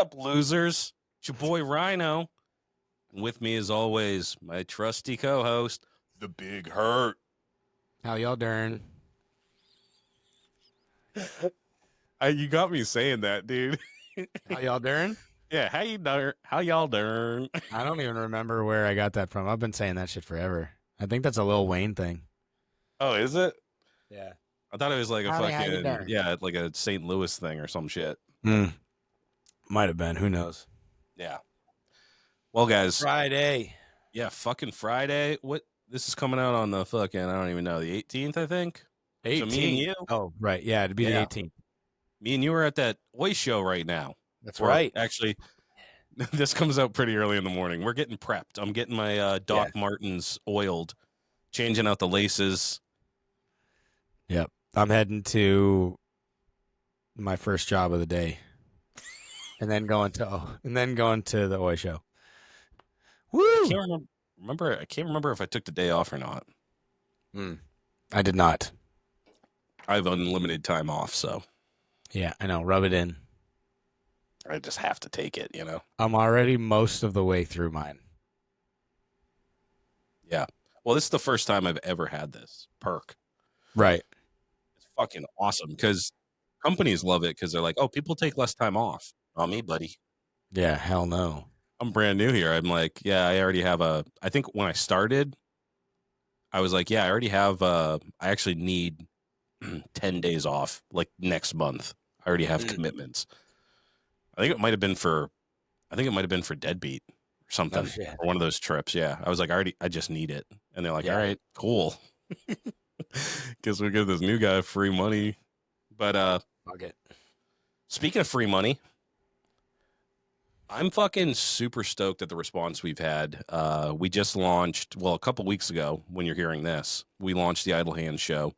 up, losers? It's your boy Rhino. And with me, as always, my trusty co-host, the Big Hurt. How y'all doing? You got me saying that, dude. How y'all doing? Yeah, how y'all doing? I don't even remember where I got that from. I've been saying that shit forever. I think that's a Lil Wayne thing. Oh, is it? Yeah. I thought it was like a Howdy, how you fucking, doing? like a St. Louis thing or some shit. Might have been. Who knows? Yeah. Well, guys. Friday. Yeah, fucking Friday. What? This is coming out on the fucking, I don't even know, the 18th, I think. 18th. So me and you. Oh, right. Yeah, it'd be the 18th. Me and you are at that Oi show right now. That's Or right. Actually, this comes out pretty early in the morning. We're getting prepped. I'm getting my Doc Martens oiled, changing out the laces. Yep. I'm heading to my first job of the day. and then going to the Oi show. Woo! I can't remember if I took the day off or not. I did not. I have unlimited time off, so Yeah, I know. Rub it in. I just have to take it, you know? I'm already most of the way through mine. Yeah. Well, this is the first time I've ever had this perk. Right. It's fucking awesome because companies love it because they're like, oh, people take less time off. Not me, buddy. Yeah, hell no. I'm brand new here. I'm like, yeah, I already have I think when I started, I was like, yeah, I already have I actually need 10 days off like next month. I already have commitments. I think it might have been for Deadbeat or something, or one of those trips. Yeah. I was like, I just need it. And they're like, all right, cool. Guess we give this new guy free money. But Fuck it. Speaking of free money, I'm fucking super stoked at the response we've had. We just launched, a couple weeks ago when you're hearing this, we launched the Idle Hands show.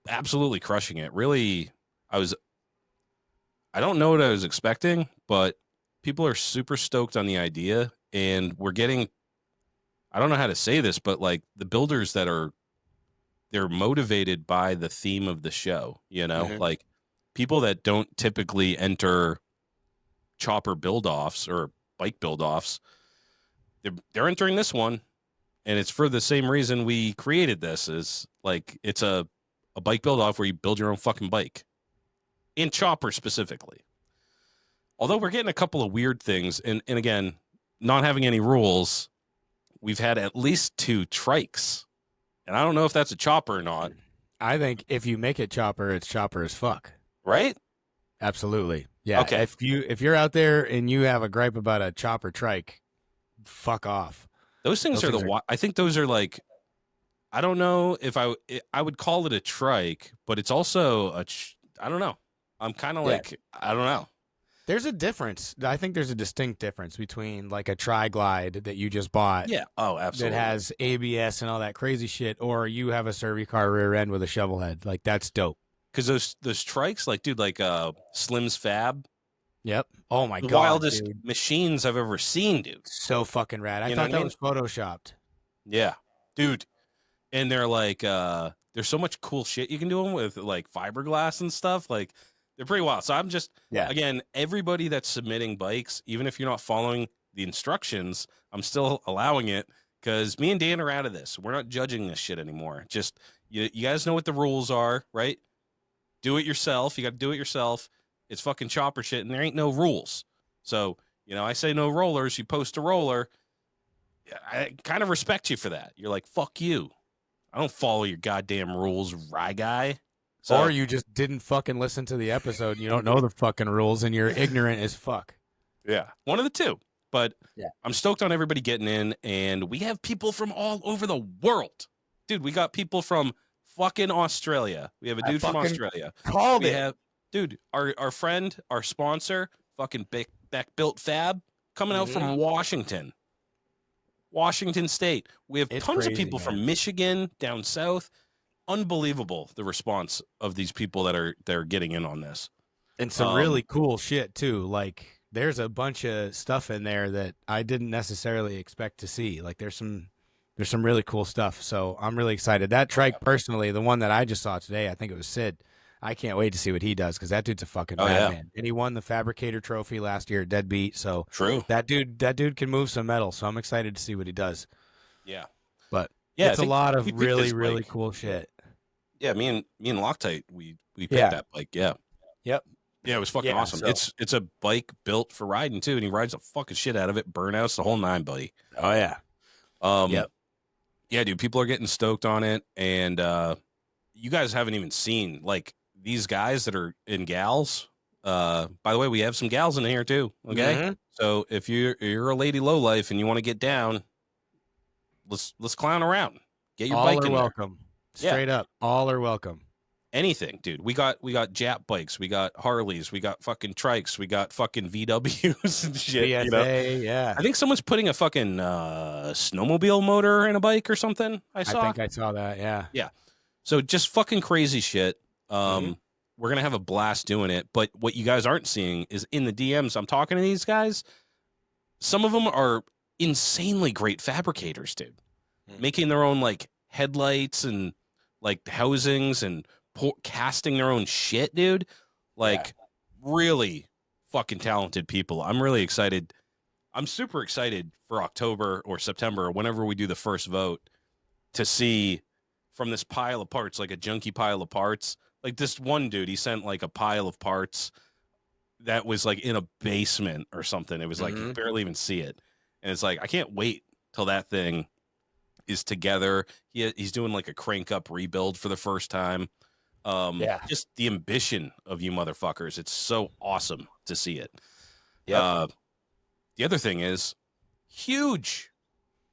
Absolutely crushing it. Really, I don't know what I was expecting, but people are super stoked on the idea, and we're getting, I don't know how to say this, but like the builders they're motivated by the theme of the show, you know, like people that don't typically enter chopper build-offs or bike build-offs, they're entering this one, and it's for the same reason we created this. Is like it's a bike build-off where you build your own fucking bike, in chopper specifically. Although we're getting a couple of weird things, and again, not having any rules, we've had at least 2 trikes, and I don't know if that's a chopper or not. I think if you make it chopper, it's chopper as fuck. Right? Absolutely. Yeah. Okay. If you're out there and you have a gripe about a chopper trike, fuck off. Those things I think those are like, I don't know if I would call it a trike, but it's also I don't know. I'm kind of like, I don't know. There's a difference. I think there's a distinct difference between like a tri-glide that you just bought. Yeah. Oh, absolutely. That has ABS and all that crazy shit, or you have a Servicar rear end with a shovel head. Like that's dope. Because those trikes, like, dude, like Slim's Fab. Yep. Oh my god. The wildest machines I've ever seen, dude. So fucking rad. I thought that was photoshopped. Yeah, dude. And they're like, there's so much cool shit you can do them with, like fiberglass and stuff. Like, they're pretty wild. So I'm just, again, everybody that's submitting bikes, even if you're not following the instructions, I'm still allowing it because me and Dan are out of this. We're not judging this shit anymore. Just, you guys know what the rules are, right? Do it yourself. You got to do it yourself. It's fucking chopper shit, and there ain't no rules. So, I say no rollers. You post a roller. I kind of respect you for that. You're like, fuck you. I don't follow your goddamn rules, rye guy. So, or you just didn't fucking listen to the episode and you don't know the fucking rules and you're ignorant as fuck. Yeah, one of the two. But I'm stoked on everybody getting in, and we have people from all over the world. Dude, we got people from fucking Australia. We have a dude from Australia. Dude, our friend, our sponsor, fucking Beck Built Fab, coming out from Washington State. We have tons of people from Michigan down south. Unbelievable the response of these people that are getting in on this, and some really cool shit too. Like there's a bunch of stuff in there that I didn't necessarily expect to see. Like there's some really cool stuff. So I'm really excited. That trike personally, the one that I just saw today, I think it was Sid. I can't wait to see what he does because that dude's a fucking Oh yeah, madman. And he won the Fabricator Trophy last year at Deadbeat. So true. that dude can move some metal. So I'm excited to see what he does. Yeah, But yeah. I it's a think lot we of picked really, this really bike. cool shit. Yeah, me and Loctite, we picked Yeah. that bike. Yeah, Yep. yeah, it was fucking Yeah. awesome. So. It's a bike built for riding too, and he rides the fucking shit out of it. Burnouts, the whole nine, buddy. Oh yeah. Um, Yep. yeah, dude, people are getting stoked on it, and you guys haven't even seen like these guys that are in gals. By the way, we have some gals in here too. Okay, Mm-hmm. so if you're a lady low life and you want to get down, let's clown around. Get your All bike are in there. welcome. Yeah, Straight up. All are welcome. anything, dude. We got Jap bikes, we got Harleys, we got fucking trikes, we got fucking VWs and shit. BSA. Yeah. I think someone's putting a fucking snowmobile motor in a bike or something. I I saw. think I saw that. Yeah. Yeah. So just fucking crazy shit. Mm-hmm. We're gonna have a blast doing it. But what you guys aren't seeing is in the DMs. I'm talking to these guys. Some of them are insanely great fabricators, dude. Making their own like headlights and like housings and casting their own shit, dude. Like really fucking talented people. I'm really excited. I'm super excited for October or September, or whenever we do the first vote, to see from this pile of parts, like a junky pile of parts. Like this one dude, he sent like a pile of parts that was like in a basement or something. It was like you Mm-hmm. could barely even see it. And it's like, I can't wait till that thing is together. He's doing like a crank up rebuild for the first time. Yeah. Just the ambition of you motherfuckers. It's so awesome to see it. Yep. The other thing is huge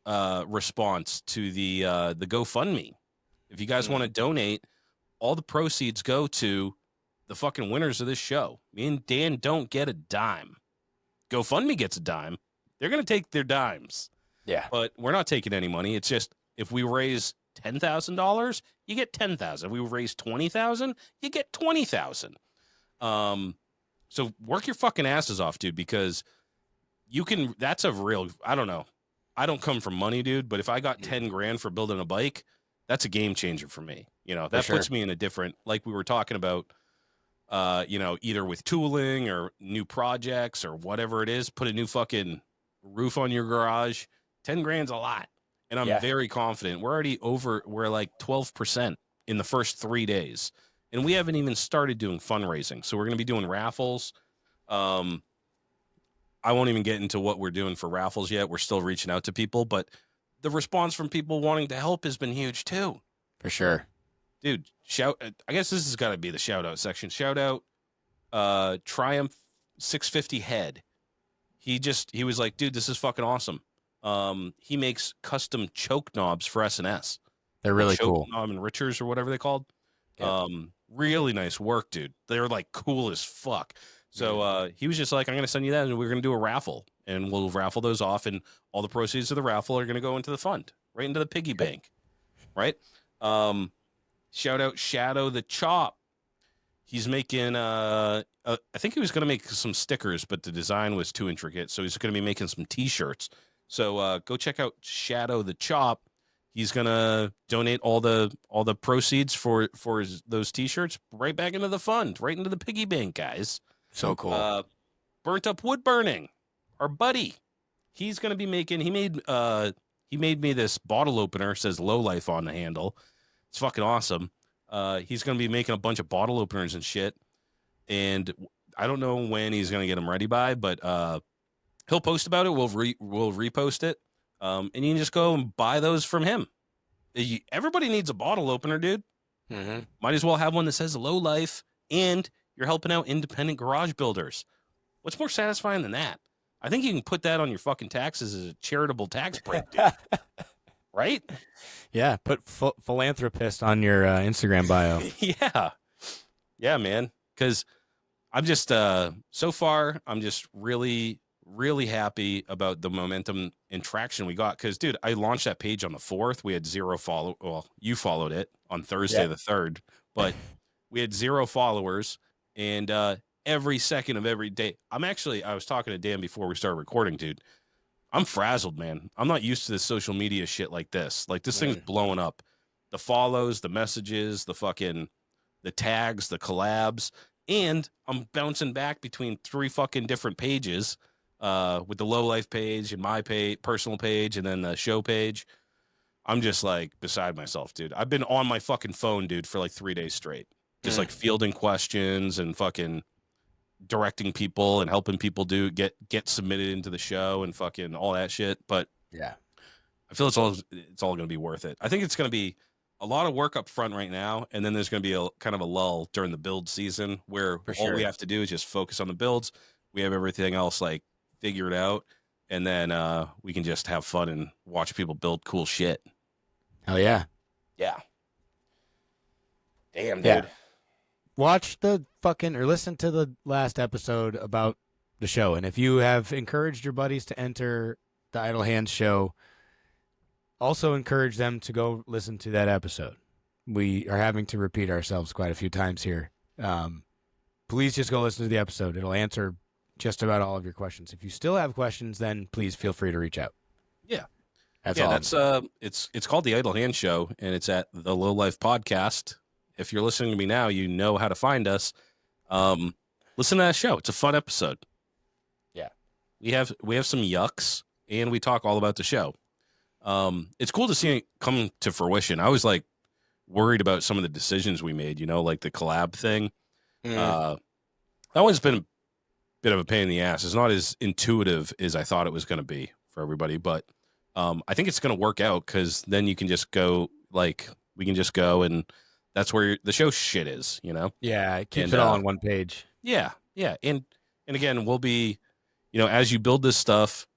response to the GoFundMe. If you guys want to donate, all the proceeds go to the fucking winners of this show. Me and Dan don't get a dime. GoFundMe gets a dime. They're gonna take their dimes, Yeah. but we're not taking any money. It's just if we raise $10,000, you get 10,000. If we raise 20,000, you get 20,000. So work your fucking asses off, dude, because you can. That's a real. I don't know. I don't come from money, dude, but if I got 10 grand for building a bike, that's a game changer for me. You know, that puts me in a different, like we were talking about, either with tooling or new projects or whatever it is, put a new fucking roof on your garage. 10 grand's a lot. And I'm very confident. We're like 12% in the first 3 days. And we haven't even started doing fundraising. So we're going to be doing raffles. I won't even get into what we're doing for raffles yet. We're still reaching out to people, but the response from people wanting to help has been huge too. For sure. Dude, I guess this has got to be the shout out section. Shout out Triumph 650 Head. He was like, dude, this is fucking awesome. He makes custom choke knobs for SNS. They're really choke cool. knob enrichers or whatever they called. Yep. Really nice work, dude. They're like cool as fuck. So he was just like, I'm going to send you that, and we're going to do a raffle, and we'll raffle those off, and all the proceeds of the raffle are going to go into the fund, right into the piggy bank, right? Shout out Shadow the Chop. He's making, I think he was going to make some stickers, but the design was too intricate, so he's going to be making some T-shirts. So go check out Shadow the Chop. He's gonna donate all the proceeds for those T-shirts right back into the fund, right into the piggy bank, guys. So cool. Burnt Up Wood Burning, our buddy. He's gonna be making. He made me this bottle opener. Says Lowlife on the handle. It's fucking awesome. He's gonna be making a bunch of bottle openers and shit. And I don't know when he's gonna get them ready by, but he'll post about it. We'll repost it. And you can just go and buy those from him. Everybody needs a bottle opener, dude. Mm-hmm. Might as well have one that says Low Life, and you're helping out independent garage builders. What's more satisfying than that? I think you can put that on your fucking taxes as a charitable tax break, dude. Right? Yeah, put philanthropist on your Instagram bio. Yeah, man. Because I'm just so far, I'm just really, really happy about the momentum and traction we got. Because, dude, I launched that page on the 4th. We had 0 follow. Well, you followed it on Thursday the 3rd, but we had 0 followers, and every second of every day. I was talking to Dan before we started recording, dude. I'm frazzled, man. I'm not used to this social media shit like this. Like, this thing's blowing up. The follows, the messages, the fucking the tags, the collabs, and I'm bouncing back between 3 fucking different pages with the Lowlife page and my personal page and then the show page. I'm just like beside myself, dude. I've been on my fucking phone, dude, for like 3 days straight. Just like fielding questions and fucking directing people and helping people get submitted into the show and fucking all that shit. But Yeah. I feel it's all going to be worth it. I think it's going to be a lot of work up front right now, and then there's going to be a kind of a lull during the build season where all we have to do is just focus on the builds. We have everything else like figured out, and then we can just have fun and watch people build cool shit. Hell yeah. Yeah. Damn, dude. Yeah. Watch the fucking or listen to the last episode about the show. And if you have encouraged your buddies to enter the Idle Hands show, also encourage them to go listen to that episode. We are having to repeat ourselves quite a few times here. Please just go listen to the episode. It'll answer just about all of your questions. If you still have questions, then please feel free to reach out. Yeah. That's all. It's called the Idle Hand Show, and it's at the Lowlife Podcast. If you're listening to me now, you know how to find us. Listen to that show. It's a fun episode. Yeah. We have some yucks, and we talk all about the show. It's cool to see it come to fruition. I was like worried about some of the decisions we made, like the collab thing. That one's been a bit of a pain in the ass. It's not as intuitive as I thought it was going to be for everybody, but I think it's going to work out because then you can just go, like, we can just go and that's where the show shit is, Yeah, it keeps it all on one page. Yeah, yeah. And again, we'll be, as you build this stuff,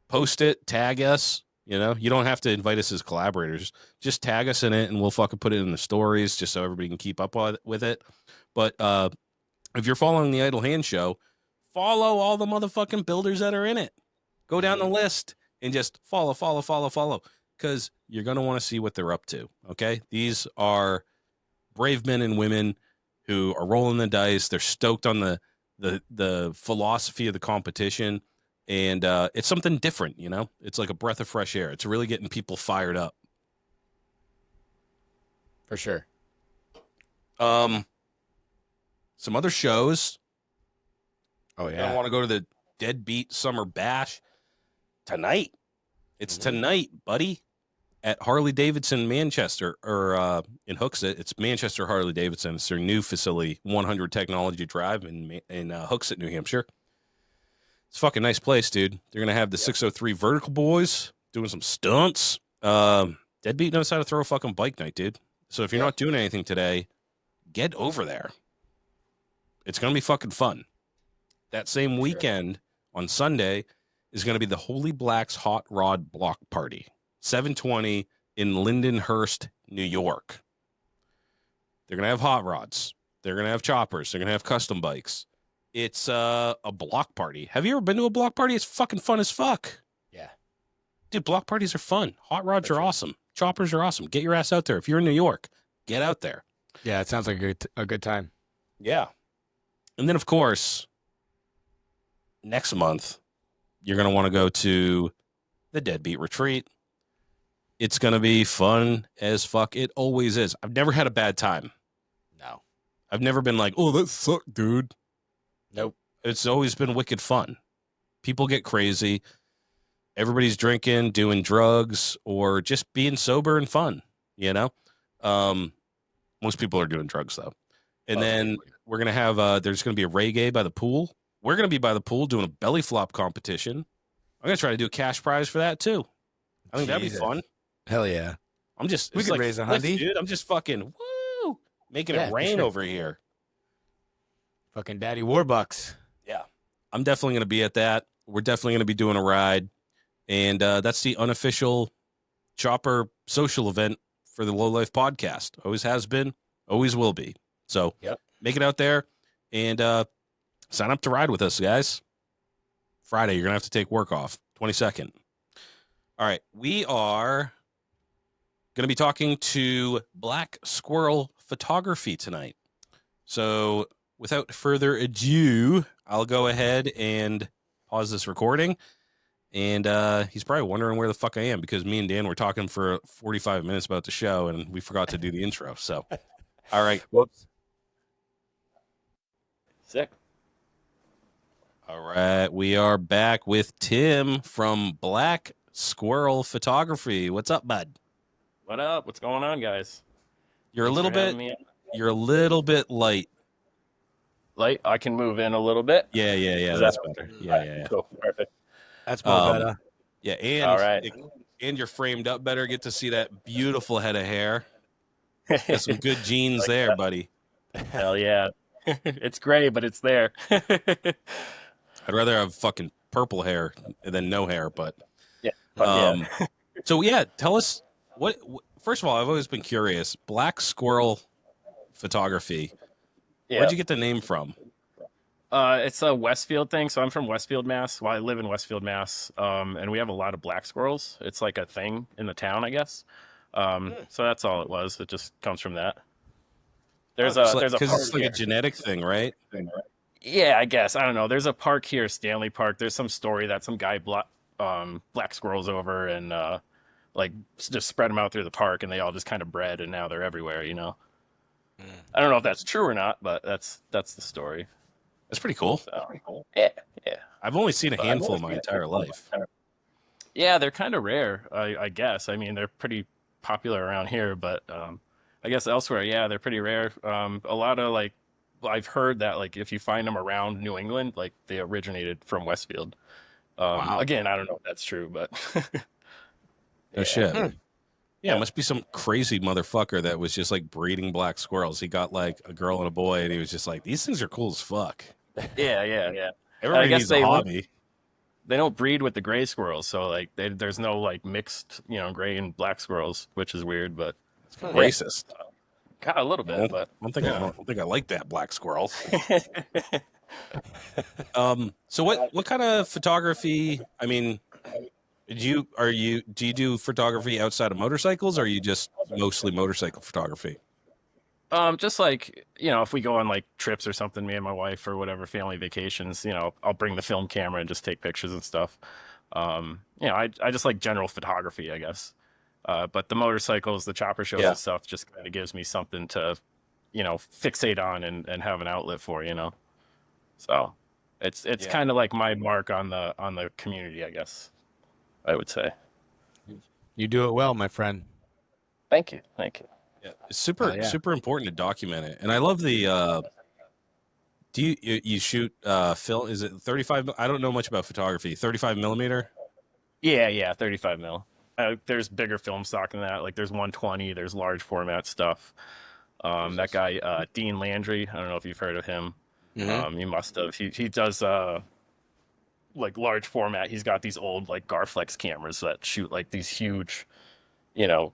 post it, tag us. You don't have to invite us as collaborators. Just tag us in it, and we'll fucking put it in the stories just so everybody can keep up with it. But if you're following the Idle Hand Show, follow all the motherfucking builders that are in it. Go down the list and just follow, because you're going to want to see what they're up to, okay? These are brave men and women who are rolling the dice. They're stoked on the philosophy of the competition. And it's something different, It's like a breath of fresh air. It's really getting people fired up. For sure. Some other shows. Oh, yeah. I want to go to the Deadbeat Summer Bash tonight. It's tonight, buddy, at Harley Davidson Manchester, or in Hooksett. It's Manchester Harley Davidson. It's their new facility, 100 Technology Drive in Hooksett, New Hampshire. It's a fucking nice place, dude. They're going to have the 603 Vertical Boys doing some stunts. Deadbeat knows how to throw a fucking bike night, dude. So if you're not doing anything today, get over there. It's going to be fucking fun. That same weekend on Sunday is going to be the Holy Blacks Hot Rod Block Party, 720 in Lindenhurst, New York. They're going to have hot rods. They're going to have choppers. They're going to have custom bikes. It's a block party. Have you ever been to a block party? It's fucking fun as fuck. Yeah. Dude, block parties are fun. Hot rods are awesome. Choppers are awesome. Get your ass out there. If you're in New York, get out there. Yeah, it sounds like a good time. Yeah. And then, of course, next month, you're going to want to go to the Deadbeat Retreat. It's going to be fun as fuck. It always is. I've never had a bad time. No. I've never been like, oh, that sucked, dude. Nope. It's always been wicked fun. People get crazy. Everybody's drinking, doing drugs, or just being sober and fun, Most people are doing drugs, though. And then we're going to have, there's going to be a reggae by the pool. We're going to be by the pool doing a belly flop competition. I'm going to try to do a cash prize for that, too. I think that'd be fun. Hell yeah. We could raise $100, dude. I'm just fucking, making it rain over here. Fucking Daddy Warbucks. Yeah. I'm definitely going to be at that. We're definitely going to be doing a ride. And that's the unofficial chopper social event for the Lowlife podcast. Always has been, always will be. So make it out there and sign up to ride with us, guys. Friday, you're going to have to take work off. 22nd. All right. We are going to be talking to Black Squirrel Photography tonight. So without further ado, I'll go ahead and pause this recording. And he's probably wondering where the fuck I am because me and Dan were talking for 45 minutes about the show and we forgot to do the intro. So All right. Whoops. Sick. All right. We are back with Tim from Black Squirrel Photography. What's up, bud? What up? What's going on, guys? You're a Thanks little for having bit me. you're a little bit light. Light, I can move in a little bit. Yeah, Is that's that better. all Yeah, right, yeah, cool? Perfect. That's more yeah. better. Yeah, All right. and you're framed up better. Get to see that beautiful head of hair. Got some good genes Like there, that. buddy. Hell yeah. It's gray, but it's there. I'd rather have fucking purple hair than no hair, but Yeah. Fuck yeah. so yeah, tell us first of all, I've always been curious. Black Squirrel Photography. Yeah. Where'd you get the name from? It's a Westfield thing. So I'm from Westfield, Mass. Well, I live in Westfield, Mass. And we have a lot of black squirrels. It's like a thing in the town, I guess. So that's all it was. It just comes from that. There's a Because park it's like a here. genetic thing, right? Yeah, I guess. I don't know. There's a park here, Stanley Park. There's some story that some guy black squirrels over and like just spread them out through the park, and they all just kind of bred, and now they're everywhere. I don't know if that's true or not, but that's the story. That's pretty cool. So, yeah, yeah. I've only seen a handful in my entire life. Yeah, they're kind of rare, I guess. I mean, they're pretty popular around here, but I guess elsewhere, yeah, they're pretty rare. A lot of like, I've heard that like if you find them around New England, like they originated from Westfield. Wow. Again, I don't know if that's true, but No shit. Hmm. Yeah, it must be some crazy motherfucker that was just like breeding black squirrels. He got like a girl and a boy, and he was just like, "These things are cool as fuck." yeah. Everybody I guess needs a hobby. they don't breed with the gray squirrels, so like there's no like mixed, gray and black squirrels, which is weird, but It's kind of racist. kind of a little I bit, don't, but I don't think I like that black squirrel. So what kind of photography? I mean, do you do photography outside of motorcycles, or are you just mostly motorcycle photography? just like, if we go on like trips or something, me and my wife or whatever, family vacations, I'll bring the film camera and just take pictures and stuff. I just like general photography, I guess. But the motorcycles, the chopper shows Yeah. and stuff just kind of gives me something to, fixate on and have an outlet for. So it's Yeah. kind of like my mark on the community, I guess, I would say. You do it well, my friend. Thank you. Thank you. Yeah, it's super yeah. super important to document it, and I love the. Do you shoot film? Is it 35? I don't know much about photography. 35 millimeter. Yeah, 35 mil. There's bigger film stock than that. Like there's 120. There's large format stuff. That guy Dean Landry. I don't know if you've heard of him. Mhm. You must have. He does like large format. He's got these old like Garflex cameras that shoot like these huge. You know,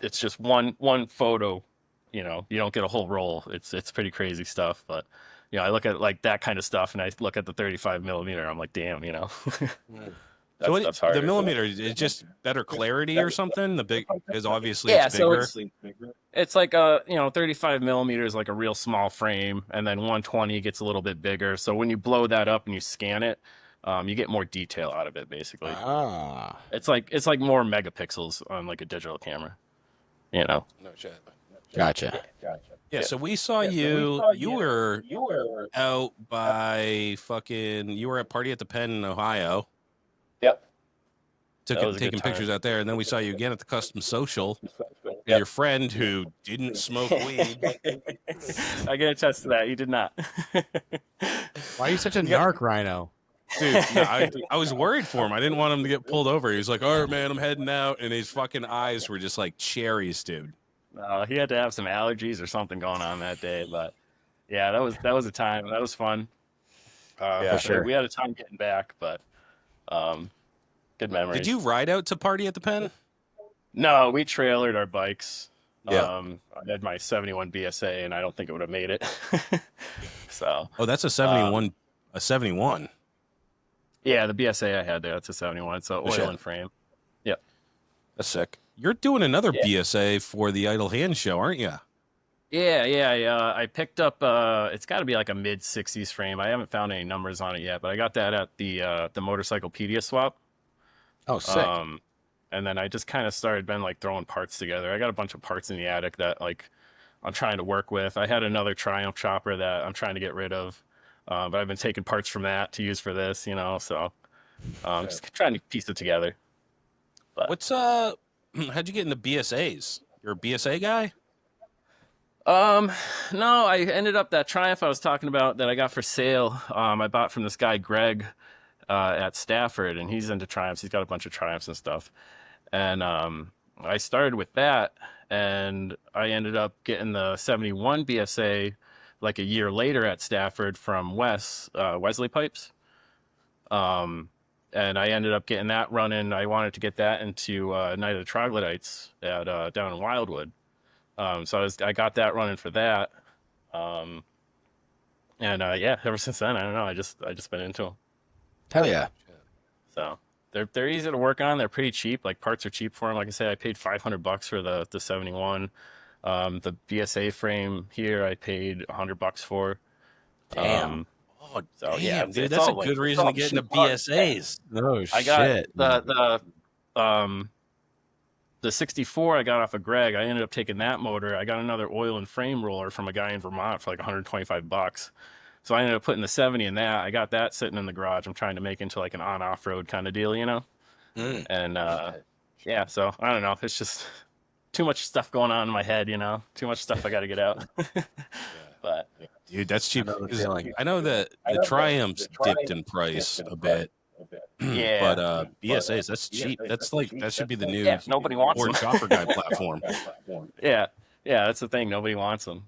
it's just one photo. You don't get a whole roll. It's pretty crazy stuff. But I look at like that kind of stuff, and I look at the 35 millimeter. I'm like, damn. That So stuff's the harder. millimeter is just better clarity or something. The big is obviously Yeah, it's so bigger. it's like 35 millimeters, like a real small frame, and then 120 gets a little bit bigger. So when you blow that up and you scan it, you get more detail out of it. Basically, Ah. it's like more megapixels on like a digital camera. No shit. Gotcha. Yeah. So we saw you. You were out by fucking. You were at Party at the Pen in Ohio. Yep. That was a Taking good time. pictures out there, and then we saw you again at the Custom Social with your friend who didn't smoke weed. I can attest to that. You did not. Why are you such a narc, Rhino? Dude, no, I was worried for him. I didn't want him to get pulled over. He was like, "All right, man, I'm heading out," and his fucking eyes were just like cherries, dude. He had to have some allergies or something going on that day, but yeah, that was a time. That was fun. For sure. We had a time getting back, but good memories. Did you ride out to Party at the Pen? No, we trailered our bikes. Yeah. I had my 71 BSA, and I don't think it would have made it. So. Oh, that's a 71. A 71. Yeah, the BSA I had there. That's a 71. It's an oil and frame. Yep. That's sick. You're doing another Yeah. BSA for the Idle Hands show, aren't you? Yeah. I picked up. It's got to be like a mid 60s frame. I haven't found any numbers on it yet, but I got that at the Motorcyclepedia swap. Oh, sick. And then I just kind of been like throwing parts together. I got a bunch of parts in the attic that like I'm trying to work with. I had another Triumph chopper that I'm trying to get rid of, but I've been taking parts from that to use for this, you know. So just trying to piece it together. But What's how'd you get into BSAs? You're a BSA guy? um, no, I ended up that Triumph I was talking about that I got for sale. I bought from this guy Greg at Stafford, and he's into Triumphs. He's got a bunch of Triumphs and stuff. And I started with that, and I ended up getting the 71 BSA like a year later at Stafford from Wesley Pipes. And I ended up getting that running. I wanted to get that into Night of the Troglodytes at down in Wildwood. So I got that running for that. Um, and yeah, ever since then, I don't know. I just been into them. Hell yeah. So they're easy to work on. They're pretty cheap. Like parts are cheap for them. Like I said, I paid $500 for the 71. The BSA frame here I paid $100 for. Damn. Oh, So damn, yeah, dude, it's that's a all like good reason to get into cheap parts. BSAs. Oh I got shit. the 64 I got off of Greg. I ended up taking that motor. I got another oil and frame roller from a guy in Vermont for like $125. So I ended up putting the 70 in that. I got that sitting in the garage. I'm trying to make into like an on-off road kind of deal, you know? Mm. And yeah, so I don't know. It's just too much stuff going on in my head, you know? Too much stuff I got to get out. But Dude, that's cheap. I know the 'Cause feeling. I know that the Triumphs dipped in price a bit. Yeah. But BSAs, that's cheap. That's like that should be the new yeah, nobody wants Ford them. Chopper Guy platform. Yeah, that's the thing. Nobody wants them,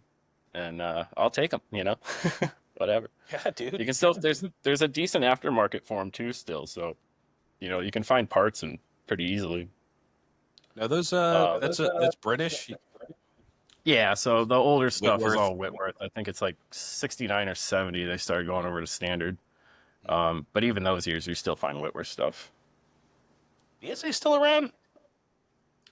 and I'll take them. You know, whatever. Yeah, dude. You can still there's a decent aftermarket for them too, still. So, you know, you can find parts and pretty easily. Now those that's British. Yeah, so the older stuff Whitworth. is all Whitworth. I think it's like 69 or 70. They started going over to standard. But even those years, you still find Whitworth stuff. BSA still around?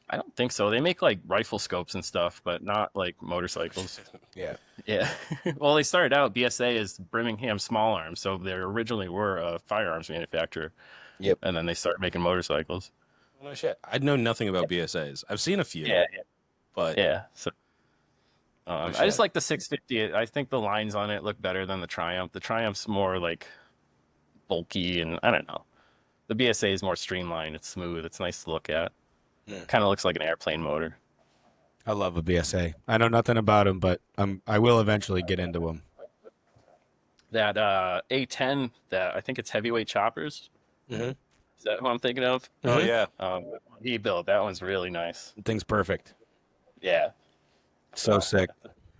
I don't think so. They make like rifle scopes and stuff, but not like motorcycles. Yeah. Yeah. Well, they started out, BSA is Birmingham Small Arms, so they originally were a firearms manufacturer. Yep. And then they started making motorcycles. No shit. I know nothing about BSAs. I've seen a few. Yeah. But Yeah. So no I shit. just like the 650. I think the lines on it look better than the Triumph. The Triumph's more like bulky, and I don't know. The BSA is more streamlined. It's smooth. It's nice to look at. Yeah. Kind of looks like an airplane motor. I love a BSA. I know nothing about them, but I will eventually get into them. That A10, that I think it's heavyweight choppers. Mhm. Is that who I'm thinking of? Oh yeah. He built that one's really nice. Thing's perfect. Yeah. So sick.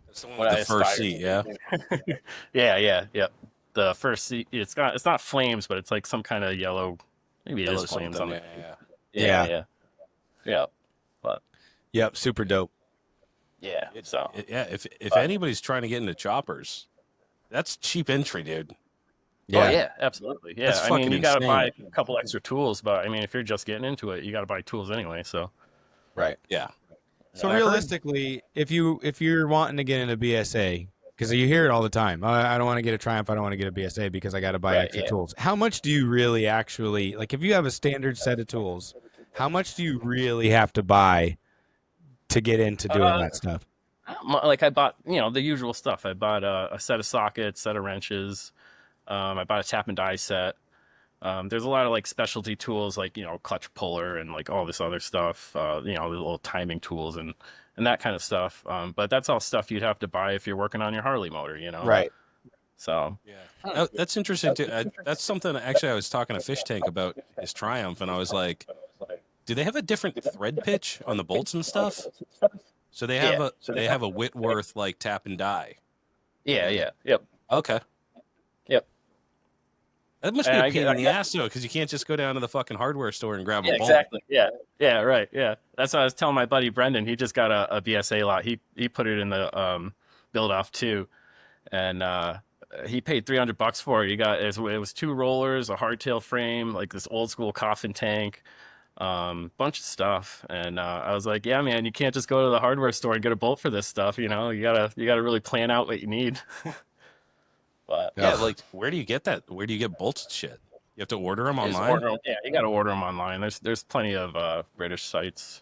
That's the one What with I the first aspire seat, to yeah. Yeah. The first seat, it's not flames, but it's like some kind of yellow. Maybe it Yellow is flames on something, it. yeah. Yeah. But Yep, super dope. yeah. So Yeah, if anybody's trying to get into choppers, that's cheap entry, dude. Yeah. Oh yeah, absolutely. Yeah, That's I mean, fucking you got to buy insane. a couple extra tools, but I mean, if you're just getting into it, you got to buy tools anyway. So Right. Yeah. So I heard- realistically, if you're wanting to get into BSA, because you hear it all the time, I don't want to get a Triumph, I don't want to get a BSA because I got to buy Right, extra yeah. tools. How much do you really actually like? If you have a standard set of tools, how much do you really have to buy to get into doing that stuff? like I bought, the usual stuff. I bought a set of sockets, set of wrenches. I bought a tap and die set. There's a lot of like specialty tools, like clutch puller and like all this other stuff. The little timing tools and that kind of stuff. But that's all stuff you'd have to buy if you're working on your Harley motor, Right. So Yeah. That's interesting too. That's something actually I was talking to Fish Tank about his Triumph, and I was like, do they have a different thread pitch on the bolts and stuff? So they have a Whitworth like tap and die. yeah, yep. Okay. Yep. That must be And a I pain get- in the ass though, because you can't just go down to the fucking hardware store and grab a Yeah, bolt. exactly. Yeah, right. Yeah, that's what I was telling my buddy Brendan. He just got a BSA lot. He put it in the build off too, and he paid $300 for it. It was 2 rollers, a hardtail frame, like this old school coffin tank, bunch of stuff. And I was like, yeah, man, you can't just go to the hardware store and get a bolt for this stuff. You gotta really plan out what you need. But Yeah, like where do you get that? Where do you get bolts and shit? You have to order them just online. order 'em. Yeah, you gotta order them online. There's plenty of British sites.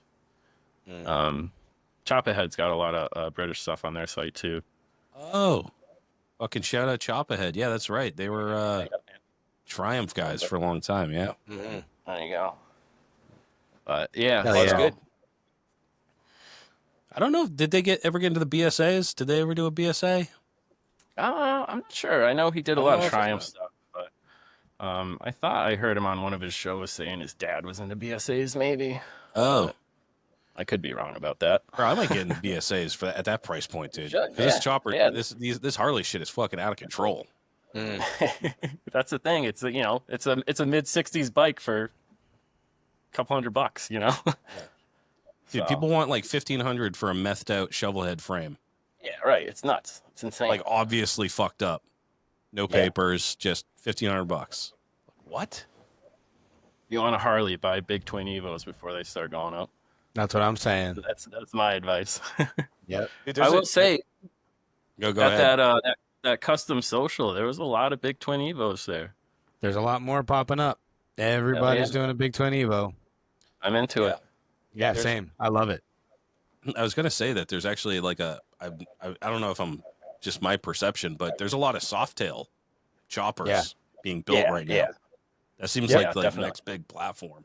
Chopperhead's got a lot of British stuff on their site too. Oh, fucking shout out Chopperhead. Yeah, that's right. They were Triumph guys for a long time. Yeah. Mm-hmm. There you go. But yeah, Hell so- yeah. Good. I don't know. Did they ever get into the BSAs? Did they ever do a BSA? I'm not sure. I know he did a I lot don't of know if Triumph stuff, but I thought I heard him on one of his shows saying his dad was into BSAs, maybe. Oh, But I could be wrong about that. bro, I might get into BSAs for at that price point, dude. Should, Because this yeah, chopper, yeah. this Harley shit is fucking out of control. Mm. That's the thing. It's a it's a mid '60s bike for a couple $100, you know. Dude, So, people want like 1,500 for a methed out shovelhead frame, yeah, right. It's nuts. It's insane. like obviously fucked up, no Yeah. papers, just $1,500. What? If you want a Harley, buy big twin Evos before they start going up. That's what I'm saying. That's my advice. Yep. Dude, I will say go at ahead. that custom social, there was a lot of big twin Evos there. There's a lot more popping up. Everybody's doing a big twin Evo. I'm into it. Yeah, There's- same. I love it. I was gonna say that there's actually like I don't know if I'm just my perception, but there's a lot of softtail choppers being built right now. Yeah. That seems Yeah, like the definitely. next big platform.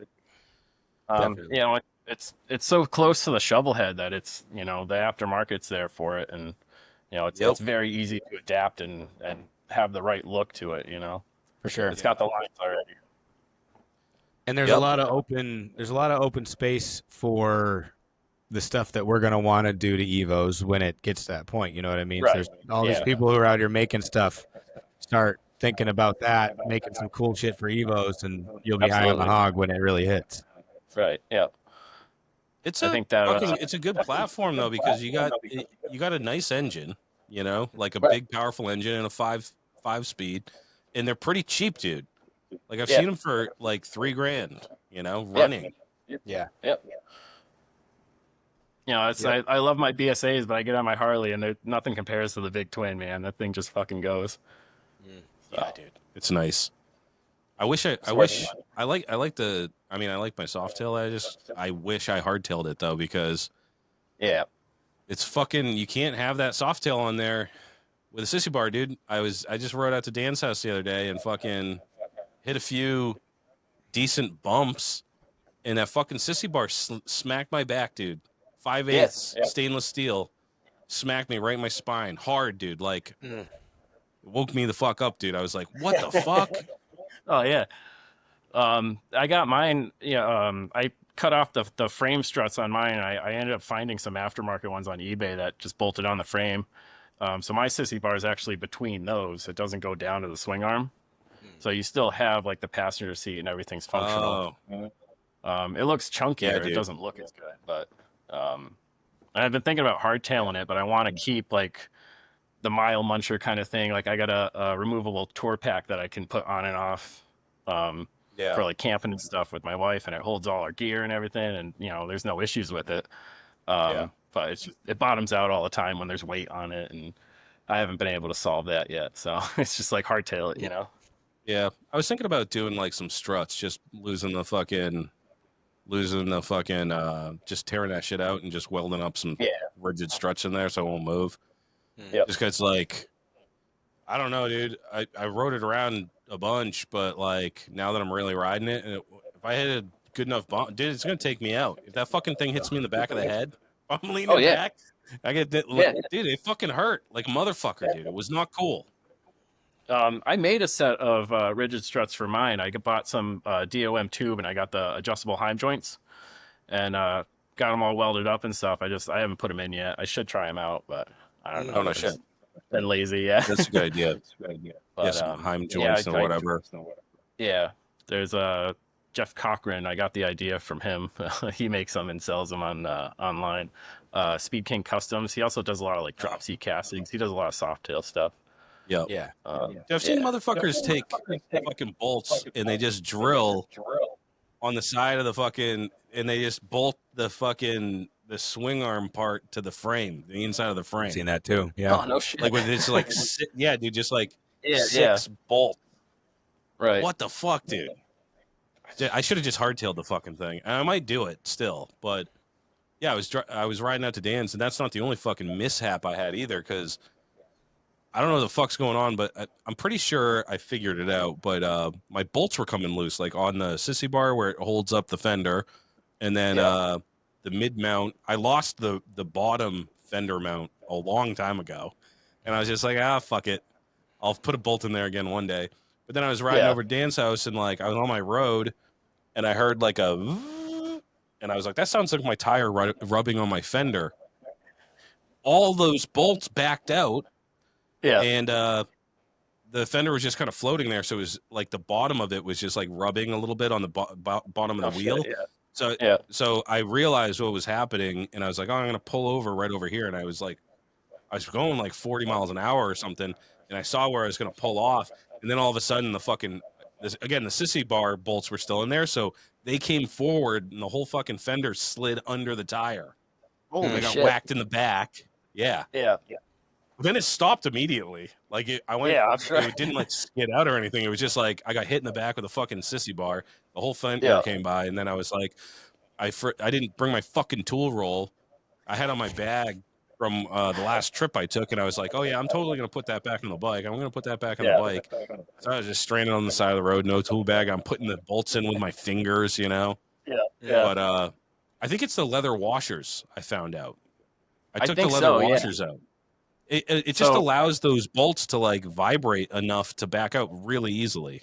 Definitely. You know, it's so close to the shovelhead that it's the aftermarket's there for it, and it's very easy to adapt and have the right look to it. For sure. It's got the lines already. And there's a lot of open space for the stuff that we're gonna want to do to Evos when it gets to that point. You know what I mean? Right. So there's all these Yeah. people who are out here making stuff. Start thinking about that, making some cool shit for Evos, and you'll be high on the Absolutely. hog when it really hits. Right. Yeah. It's I think that it's a good platform though because you got a nice engine, like a big powerful engine and a five speed, and they're pretty cheap, dude. Like I've seen them for like $3,000, running. Yeah. Yep. I love my BSAs, but I get on my Harley and nothing compares to the big twin, man. That thing just fucking goes. Yeah, dude, it's nice. I like my softtail. I wish I hardtailed it though because Yeah. it's fucking, you can't have that softtail on there with a sissy bar, dude. I just rode out to Dan's house the other day and fucking hit a few decent bumps, and that fucking sissy bar smacked my back, dude. 5/8 stainless steel, smacked me right in my spine, hard, dude. Like, it woke me the fuck up, dude. I was like, what the fuck? Oh yeah. I got mine. I cut off the frame struts on mine. I ended up finding some aftermarket ones on eBay that just bolted on the frame. So my sissy bar is actually between those. It doesn't go down to the swing arm. So you still have like the passenger seat and everything's functional. It looks chunkier. Yeah, It dude. doesn't look as good, but and I've been thinking about hardtailing it, but I want to keep like the mile muncher kind of thing. Like I got a removable tour pack that I can put on and off for like camping and stuff with my wife, and it holds all our gear and everything, and there's no issues with it. But it bottoms out all the time when there's weight on it, and I haven't been able to solve that yet. So it's just like hardtail it, Yeah, I was thinking about doing like some struts, just losing the fucking, just tearing that shit out and just welding up some rigid struts in there so it won't move. Yep. Just 'cause like, I don't know, dude. I rode it around a bunch, but like now that I'm really riding it, and if I hit a good enough bump, dude, it's gonna take me out. If that fucking thing hits me in the back of the head, I'm leaning back. I get that, dude. It fucking hurt like a motherfucker, dude. It was not cool. I made a set of rigid struts for mine. I bought some DOM tube, and I got the adjustable Heim joints, and got them all welded up and stuff. I haven't put them in yet. I should try them out, but I don't know. Oh, no shit. Been lazy, yeah. That's a good idea. But, some Heim joints and whatever. Yeah, there's Jeff Cochran. I got the idea from him. He makes them and sells them on online. Speed King Customs. He also does a lot of like drop C castings. He does a lot of softtail stuff. Yeah. Yeah. I've seen motherfuckers take fucking bolts and they just drill on the side of the fucking, and they just bolt the swing arm part to the frame, the inside of the frame. I've seen that too. Yeah. Oh no shit. Like with it's like dude, just like Yeah, six bolt. Right. What the fuck, dude? I should have just hardtailed the fucking thing. I might do it still, but Yeah, I was riding out to Dan's, and that's not the only fucking mishap I had either. Because I don't know what the fuck's going on, but I'm pretty sure I figured it out. But my bolts were coming loose, like on the sissy bar where it holds up the fender, and then the mid mount. I lost the bottom fender mount a long time ago, and I was just like, fuck it, I'll put a bolt in there again one day. But then I was riding over to Dan's house, and like I was on my road, and I heard like a, and I was like, that sounds like my tire rubbing on my fender. All those bolts backed out. Yeah. And the fender was just kind of floating there, so it was like the bottom of it was just like rubbing a little bit on the bottom of the wheel. Shit, yeah. So I realized what was happening, and I was like, oh, I'm gonna pull over right over here. And I was going like 40 miles an hour or something, and I saw where I was gonna pull off, and then all of a sudden the sissy bar bolts were still in there, so they came forward, and the whole fucking fender slid under the tire. Holy I got shit. whacked in the back. Yeah. Yeah. Then it stopped immediately. Like I went. Yeah, I'm sure. It didn't like skid out or anything. It was just like I got hit in the back with a fucking sissy bar. The whole fender came by, and then I was like, I didn't bring my fucking tool roll. I had on my bag from the last trip I took, and I was like, oh yeah, I'm totally gonna put that back on the bike. I'm gonna put that back on the bike. So I was just stranded on the side of the road, no tool bag. I'm putting the bolts in with my fingers, you know. Yeah. But I think it's the leather washers. I found out. I took the think leather so, yeah. washers out. It just allows those bolts to like vibrate enough to back out really easily.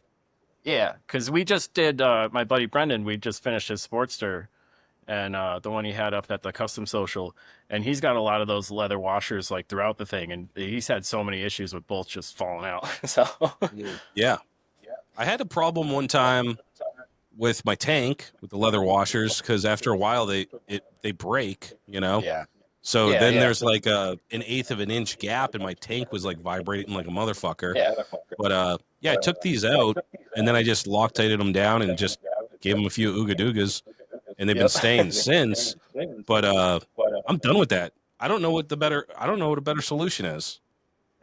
Yeah, because we just did, my buddy Brendan, we just finished his Sportster, and the one he had up at the Custom Social, and he's got a lot of those leather washers like throughout the thing, and he's had so many issues with bolts just falling out. So Yeah. I had a problem one time with my tank with the leather washers because after a while they break, you know. Yeah. So then there's like an 1/8 of an inch gap, and my tank was like vibrating like a motherfucker. But I took these out, and then I just Loctited them down and just gave them a few ooga doogas, and they've been staying since. But I'm done with that. I don't know what a better solution is.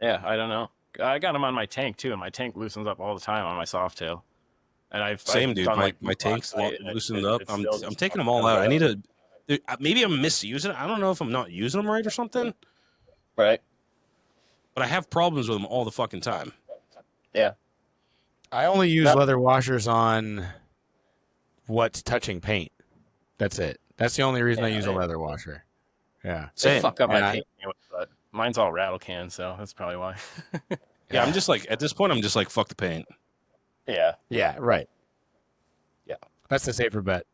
yeah, I don't know. I got them on my tank too, and my tank loosens up all the time on my Softail. And I've Dude. done, like, My tank's loosened up. it's I'm still just taking them fucking all out. comes I need to. Maybe I'm misusing it. I don't know if I'm not using them right or something. right. But I have problems with them all the fucking time. Yeah. I only use leather washers on what's touching paint. That's it. That's the only reason I use a leather washer. Yeah. They Same. fuck up my And paint anyway, but mine's all rattle can, so that's probably why. Yeah, I'm just like, at this point, I'm just like, fuck the paint. Yeah. Yeah, right. Yeah. That's the safer bet.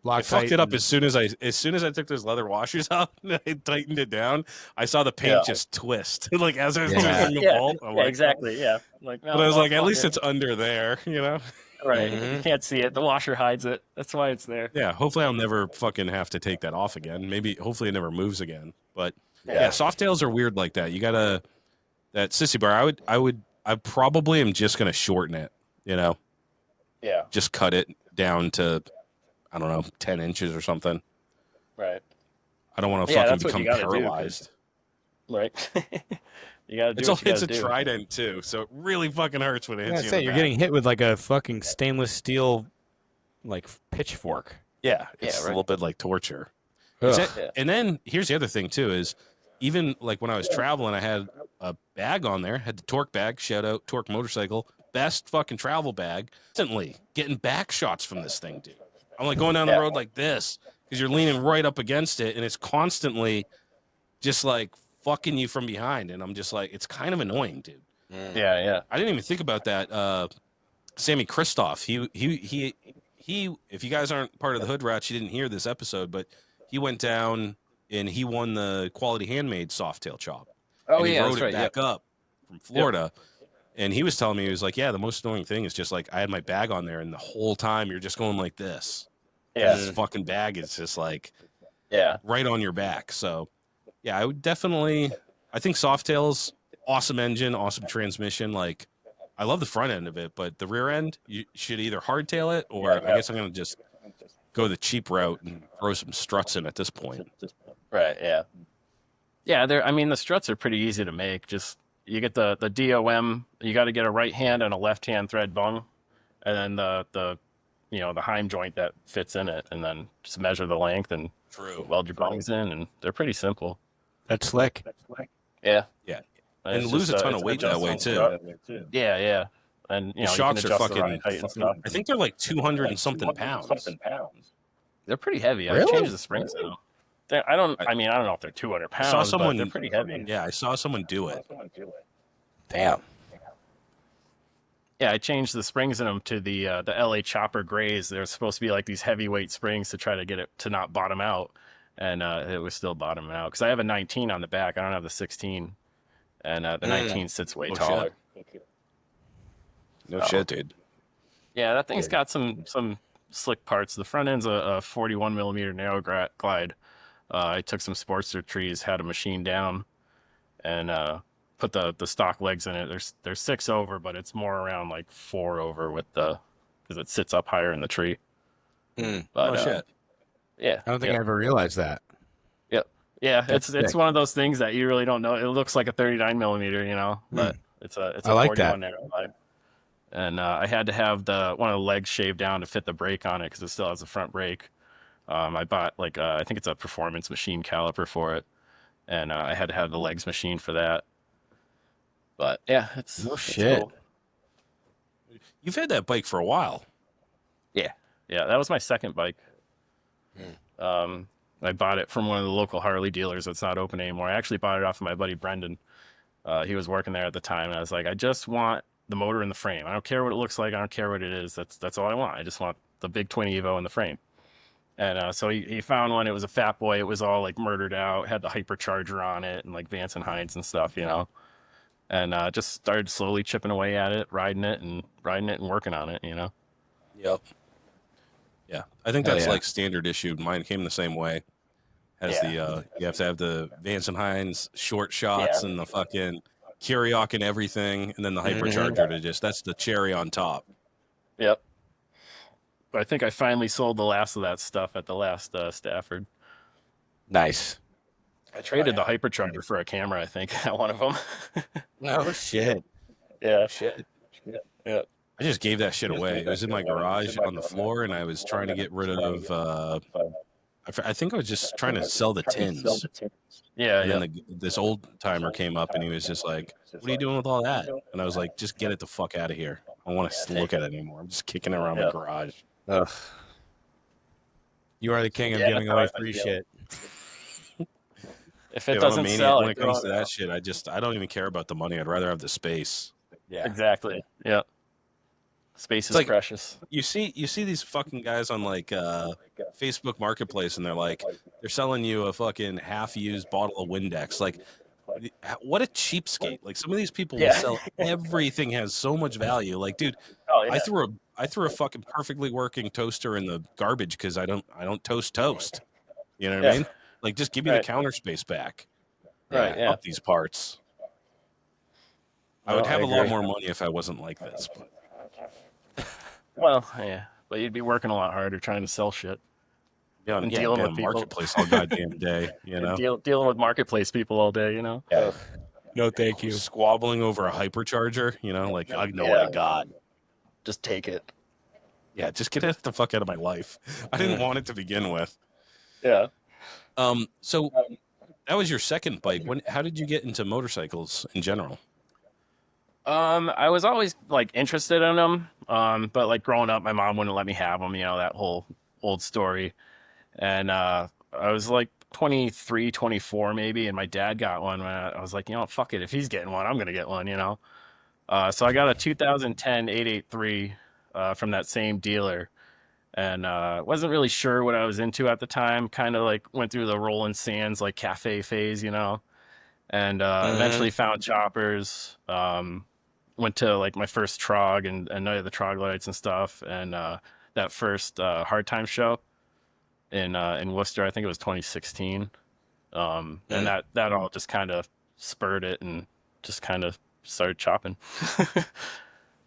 I fucked it up as soon as I took those leather washers out and I tightened it down. I saw the paint just twist, like as I was twisting the bolt. I'm like, exactly. Yeah. Like, no, but I was no, like, at fuck least it. it's under there, you know? Right. You can't see it. The washer hides it. That's why it's there. Yeah. Hopefully, I'll never fucking have to take that off again. Hopefully, it never moves again. But yeah, soft tails are weird like that. You gotta that sissy bar. I probably am just gonna shorten it. You know, Yeah. just cut it down to, I don't know, 10 inches or something. Right. I don't want to Yeah, fucking that's what become you gotta do, 'cause- paralyzed. Right. You gotta do It's what you a gotta do. trident too, so it really fucking hurts when it hits you. in the You're back. getting hit with like a fucking stainless steel, like pitchfork. Yeah, it's right. a little bit like torture. Ugh. And then here's the other thing too is even like when I was traveling, I had a bag on there, had the Torque bag. Shout out Torque Motorcycle, best fucking travel bag. Instantly getting back shots from this thing, dude. I'm like going down the road like this because you're leaning right up against it, and it's constantly just like fucking you from behind, and I'm just like, it's kind of annoying, dude. Yeah, yeah. I didn't even think about that. Sammy Kristoff, he. If you guys aren't part of the Hood Rats, you didn't hear this episode, but he went down and he won the Quality Handmade Softail Chop. Oh, and he yeah, rode that's it right. back up from Florida. And he was telling me, he was like, yeah, the most annoying thing is just like I had my bag on there, and the whole time you're just going like this. Yeah. This fucking bag is just like Yeah. right on your back. So, yeah, I would definitely. I think Softail's awesome engine, awesome transmission. Like, I love the front end of it, but the rear end, you should either hardtail it or I guess I'm gonna just go the cheap route and throw some struts in at this point. Right, yeah. Yeah, I mean, the struts are pretty easy to make. Just, you get the DOM, you got to get a right hand and a left hand thread bung, and then the the Heim joint that fits in it, and then just measure the length and True. weld your bungs in, and they're pretty simple. That's slick. Yeah. Yeah. And And it's lose just, a ton it's of an weight that way adjustable too. strut. Yeah. And The you can shocks are adjust the ride fucking, height and stuff. I think they're like 200 and something pounds. They're pretty heavy. I've Really? changed the springs in them. I don't know if they're 200 I saw pounds, but someone, they're pretty heavy. yeah, I saw someone do it. Damn. Yeah, I changed the springs in them to the LA Chopper Grays. They're supposed to be like these heavyweight springs to try to get it to not bottom out, and it was still bottoming out because I have a 19 on the back. I don't have the 16, and the 19 sits way Oh, taller. No Oh. shit, dude. Yeah, that thing's got some slick parts. The front end's a 41 millimeter narrow glide. I took some Sportster trees, had a machine down, and put the stock legs in it. There's 6 over, but it's more around like 4 over because it sits up higher in the tree. Mm. But Oh shit. yeah, I don't think I ever realized that. yeah. That's It's sick. one of those things that you really don't know. It looks like a 39 millimeter, but it's a I like 41 narrow glide. And I had to have one of the legs shaved down to fit the brake on it because it still has a front brake. I bought I think it's a performance machine caliper for it, and I had to have the legs machined for that. But yeah, it's shit. cool. You've had that bike for a while. Yeah, that was my second bike. I bought it from one of the local Harley dealers that's not open anymore. I actually bought it off of my buddy Brendan. He was working there at the time, and I was like, I just want the motor and the frame. I don't care what it looks like. I don't care what it is. That's all I want. I just want the big twin Evo and the frame. And so he found one. It was a Fat Boy. It was all like murdered out. Had the hypercharger on it and like Vance and Hines and stuff, And just started slowly chipping away at it, riding it and working on it, Yep. Yeah, I think Hell that's yeah. like standard issue. Mine came the same way. Has Yeah. you have to have the Vance and Hines short shots and the fucking Kiriak and everything, and then the hypercharger to that's the cherry on top. Yep. But I think I finally sold the last of that stuff at the last Stafford. Nice. I traded the hypercharger for a camera, I think, at one of them. Oh shit. Yeah. Shit. Yeah. I just gave that shit away. It was in my garage on the floor, and I was trying to get rid of. I think I was just trying to sell the tins. Yeah. And Yeah. then this old timer came up, and he was just like, "What are you doing with all that?" And I was like, "Just get it the fuck out of here. I don't want to look at it anymore. I'm just kicking it around my garage." Ugh. You are the king of Yeah, giving away free shit. If it Dude, I'm a doesn't maniac sell, when it comes to that shit. I don't even care about the money. I'd rather have the space. Yeah. Exactly. Yeah. Space is like- precious. You see these fucking guys on like Facebook Marketplace, and they're selling you a fucking half-used bottle of Windex. Like, what a cheapskate! Like, some of these people will sell everything has so much value. Like, dude, Oh yeah. I threw a fucking perfectly working toaster in the garbage because I don't toast. You know what I mean? Like, just give me the counter space back. Right. Yeah. Up these parts. I would have a lot more money if I wasn't like this. But Well, yeah. But you'd be working a lot harder trying to sell shit. yeah, And yeah, dealing damn with people. marketplace all goddamn day. You know, Dealing with marketplace people all day, Yeah. No, thank you. squabbling over a hypercharger. You know, like I know what I got. Just take it. Yeah, just get it the fuck out of my life. I didn't want it to begin with. Yeah. So that was your second bike. How did you get into motorcycles in general? I was always like interested in them. But like growing up, my mom wouldn't let me have them, that whole old story. And I was like 23, 24 maybe, and my dad got one. I was like, fuck it. If he's getting one, I'm going to get one, So I got a 2010 883 from that same dealer. And wasn't really sure what I was into at the time. Kind of like went through the Rolling Sands like cafe phase, and eventually found choppers. Went to like my first Trog and Night of the Troglodytes and stuff, and that first Hard Time show in Worcester. I think it was 2016, and that all just kind of spurred it and just kind of started chopping.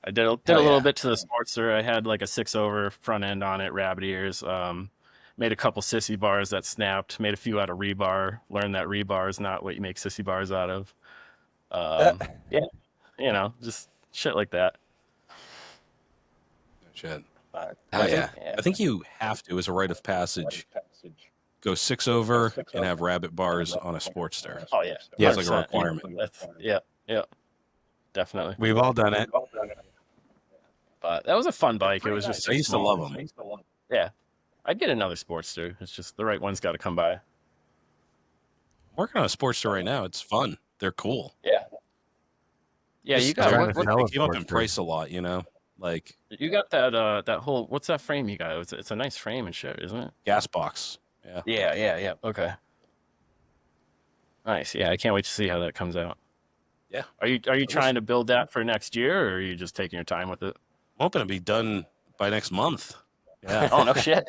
I did a little bit to the Sportster. I had like a 6 over front end on it, rabbit ears. Made a couple sissy bars that snapped. Made a few out of rebar. Learned that rebar is not what you make sissy bars out of. Yeah, just shit like that. Shit. Hell yeah. I think you have to, as a rite of passage, go 6 over and have rabbit bars on a Sportster. Oh yeah, Yeah. It's like a 100%. requirement. That's yeah, definitely. We've all done it. But that was a fun bike. It was just I too used to small. love them. Yeah, I'd get another Sportster. It's just the right one's got to come by. I'm working on a Sportster right now. It's fun. They're cool. Yeah. Yeah, you Just got trying what, to what sell They a came up in Sportster. price a lot, you know, like you got that whole what's that frame you got? It's a nice frame and shit, isn't it? gas box. Yeah. Yeah. Okay. Nice. Yeah, I can't wait to see how that comes out. Yeah. Are you trying to build that for next year, or are you just taking your time with it? I'm hoping to be done by next month. Yeah. Oh no shit.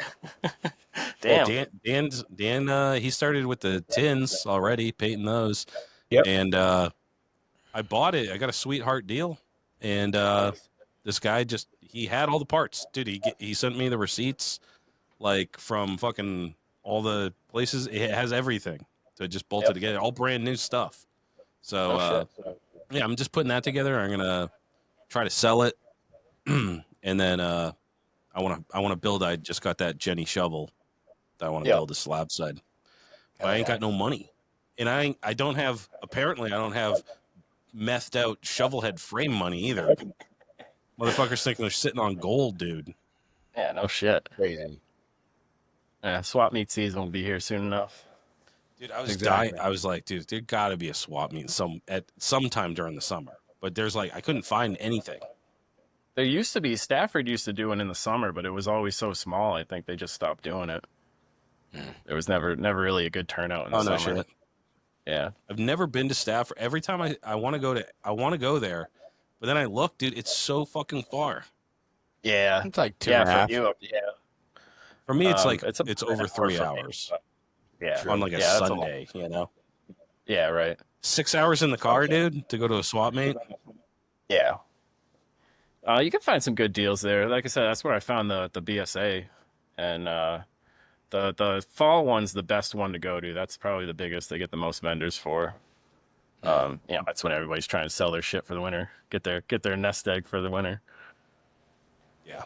Damn. Well, Dan, he started with the tins already, painting those. Yep. And I bought it. I got a sweetheart deal, and this guy he had all the parts, dude. He sent me the receipts, like from fucking all the places. It has everything to just bolt it together, all brand new stuff. So yeah, I'm just putting that together. I'm gonna try to sell it, and then I want to build. I just got that Jenny shovel that I want to build a slab side, but I ain't got no money, and I don't have methed out shovelhead frame money either. Motherfuckers thinking they're sitting on gold, dude. Yeah, no shit. Crazy. Yeah, swap meet season will be here soon enough. Dude, I was Exactly. dying. I was like, dude, there got to be a swap meet at some time during the summer. But there's like, I couldn't find anything. There used to be Stafford used to do one in the summer, but it was always so small. I think they just stopped doing it. There was never really a good turnout in the Oh no, summer. shit. Yeah. I've never been to Stafford. Every time I want to go there, but then I look, dude, it's so fucking far. Yeah. It's like 2.5. For you, yeah. For me, it's like it's it's over 3 hours Yeah. on like a Yeah, that's Sunday. You know, Yeah, right. 6 hours in the car, dude, to go to a swap meet. Yeah. You can find some good deals there. Like I said, that's where I found the BSA, and the fall one's the best one to go to. That's probably the biggest. They get the most vendors for. That's when everybody's trying to sell their shit for the winter. Get their nest egg for the winter. Yeah.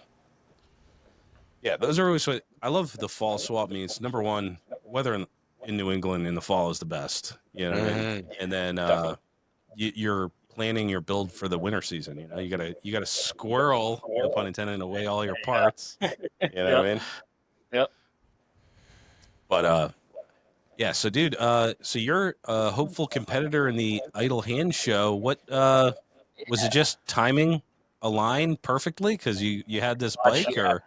Yeah, those are always what I love. The fall swap meets. Number one, weather in New England in the fall is the best. You know what I mean? And then you're planning your build for the winter season. You know, you gotta squirrel, no pun intended, away all your parts. You know what I mean? Yep. But yeah. So, dude, so you're a hopeful competitor in the Idle Hand show. What was it? Just timing aligned perfectly because you had this bike, or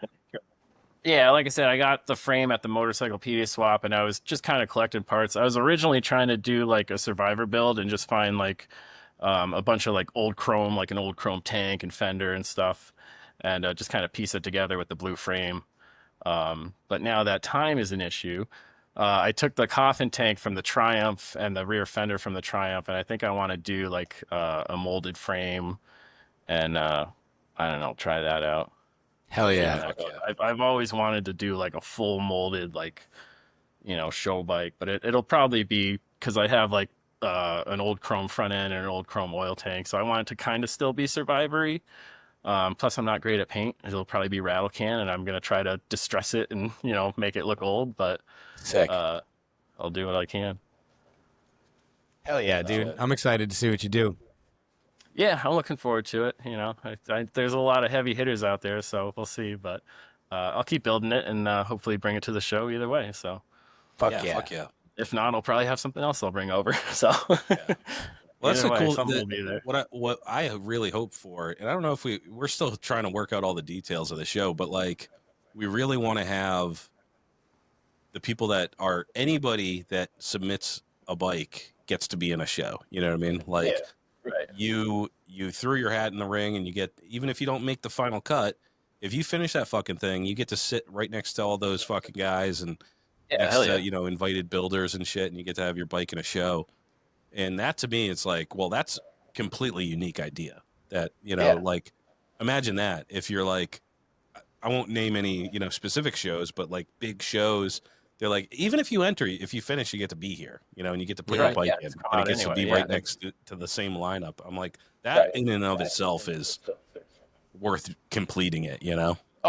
Yeah, like I said, I got the frame at the Motorcyclepedia swap, and I was just kind of collecting parts. I was originally trying to do like a survivor build and just find like a bunch of like old chrome, like an old chrome tank and fender and stuff, and just kind of piece it together with the blue frame. But now that time is an issue. I took the coffin tank from the Triumph and the rear fender from the Triumph, and I think I want to do like a molded frame, and I don't know, try that out. Hell yeah. I've always wanted to do like a full molded show bike, but it'll probably be because I have like an old chrome front end and an old chrome oil tank, so I want it to kind of still be survivory. Plus, I'm not great at paint. It'll probably be rattle can, and I'm gonna try to distress it and make it look old, but Sick. I'll do what I can. Hell yeah, dude. I'm excited to see what you do. Yeah, I'm looking forward to it. There's a lot of heavy hitters out there, so we'll see. But I'll keep building it and hopefully bring it to the show either way. So Fuck yeah. fuck yeah. if not, I'll probably have something else I'll bring over. So Well, that's either the way, cool. something will be there. What I really hope for, and I don't know if we're still trying to work out all the details of the show, but like we really want to have the people that are anybody that submits a bike gets to be in a show. You know what I mean? Like Right. you threw your hat in the ring, and you get, even if you don't make the final cut, if you finish that fucking thing, you get to sit right next to all those fucking guys and Yeah, next hell to yeah. invited builders and shit, and you get to have your bike in a show. And that to me, it's like, well, that's completely unique idea. That like, imagine that if you're like, I won't name any specific shows, but like big shows, they're like, even if you enter, if you finish, you get to be here, and you get to put your Right, bike yeah, in, it's come and it out gets to anyway, be yeah. right next to the same lineup. I'm like, that in and of itself is worth completing it.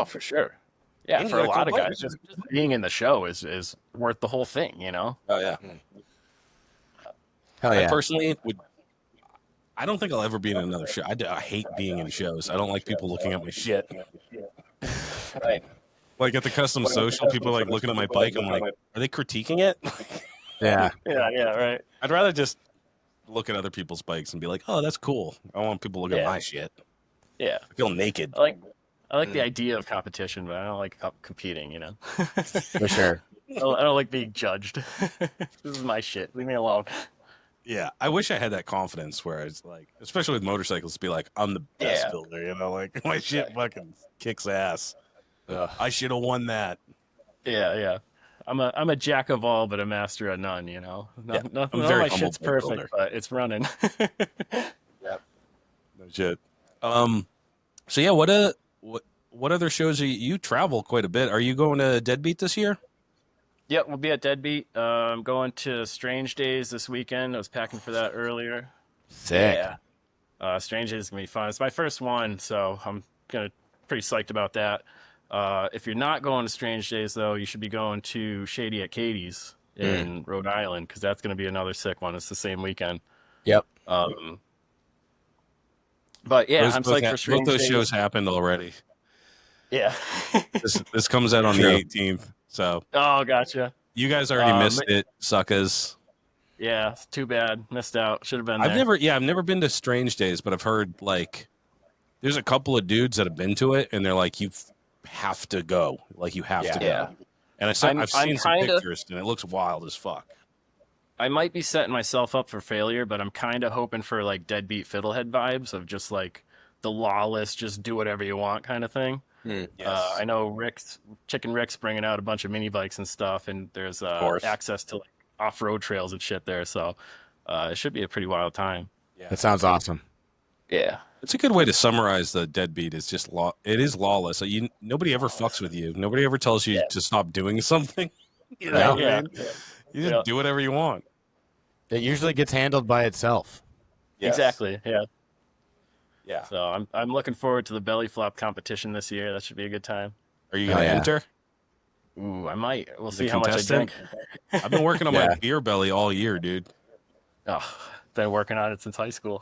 Oh, for sure. Yeah, And you for a got a lot cool of bike. guys, just being in the show is worth the whole thing, you know? Oh yeah. Hell I yeah. personally would. I don't think I'll ever be in another show. I hate being in shows. I don't like people looking at my shit. Right. Like at the custom social, people are like looking at my bike. I'm like, are they critiquing it? Yeah. Yeah, right. I'd rather just look at other people's bikes and be like, oh, that's cool. I want people looking at Yeah. my shit. Yeah. I feel naked. I like the idea of competition, but I don't like competing, you know? For sure. I don't like being judged. This is my shit. Leave me alone. Yeah, I wish I had that confidence where it's like, especially with motorcycles, to be like, I'm the best Yeah. builder, you know, like my shit fucking kicks ass. Ugh. I should have won that. Yeah. I'm a jack of all, but a master of none, you know? Yeah, None I'm of very my humble shit's bike perfect, builder. but it's running. No shit. So yeah, what other shows are you travel quite a bit? Are you going to Deadbeat this year? Yep, we'll be at Deadbeat. I'm going to Strange Days this weekend. I was packing for that earlier. Sick. Yeah. Strange Days is gonna be fun. It's my first one, so I'm pretty psyched about that. If you're not going to Strange Days though, you should be going to Shady at Katie's in Rhode Island because that's gonna be another sick one. It's the same weekend. Yep. But yeah, I'm both psyched for Strange both those Days. shows happened already. Yeah. This comes out on True. the 18th, so Oh, gotcha. you guys already missed it, suckers. Yeah, it's too bad. Missed out. Should have been I've there. never been to Strange Days, but I've heard like there's a couple of dudes that have been to it, and they're like, you have to go, like you have to go. Yeah. And I've I'm seen some kinda- pictures, and it looks wild as fuck. I might be setting myself up for failure, but I'm kind of hoping for like Deadbeat Fiddlehead vibes of just like the lawless, just do whatever you want kind of thing. Yes. I know Chicken Rick's bringing out a bunch of mini bikes and stuff, and there's course. access to like off-road trails and shit there, so it should be a pretty wild time. Yeah. That sounds awesome. Yeah. It's a good way to summarize the Deadbeat. Is just it is lawless. Nobody ever fucks with you. Nobody ever tells you to stop doing something. You know what I mean? You just do whatever you want. It usually gets handled by itself. Yes. Exactly. Yeah. Yeah. So I'm looking forward to the belly flop competition this year. That should be a good time. Are you gonna enter? Ooh, I might. We'll As a see how much I drink. contestant? I've been working on my beer belly all year, dude. Oh, been working on it since high school.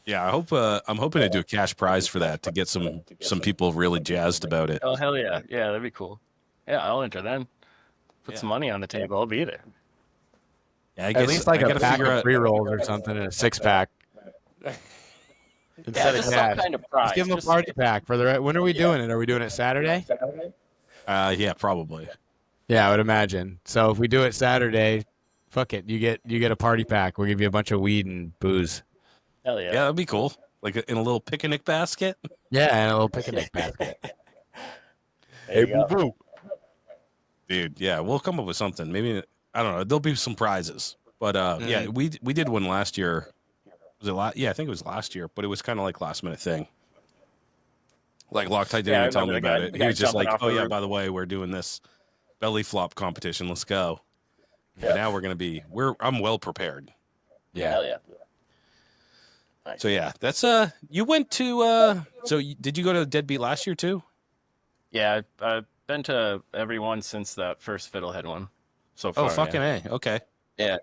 Yeah, I'm hoping to do a cash prize for that to get some people really jazzed about it. Oh hell yeah, yeah, that'd be cool. Yeah, I'll enter then. Put some money on the table. I'll be there. Yeah, I At guess least like I a gotta pack figure of out. pre-rolls or something in a six-pack. Instead of just cash. some kind of prize. Just give them a Just- party pack for the. When are we doing it? Are we doing it Saturday? Yeah, probably. Yeah, I would imagine. So if we do it Saturday, fuck it. You get a party pack. We'll give you a bunch of weed and booze. Hell Yeah, yeah. that'd be cool. Like in a little picnic basket. Yeah, and a little picnic basket. There you go. boo. Dude, yeah, we'll come up with something. Maybe I don't know. There'll be some prizes. But yeah, we did one last year. Was it Yeah, I think it was last year, but it was kind of like last minute thing. Like Loctite didn't even tell me about it. the He guy was just jumping like, off "Oh the yeah, roof. by the way, we're doing this belly flop competition. Let's go." But now I'm well prepared. Yeah. Hell yeah. So yeah, that's you went to did you go to Deadbeat last year too? Yeah, I've been to every one since that first Fiddlehead one. So far. Oh fucking A. Okay. Yeah.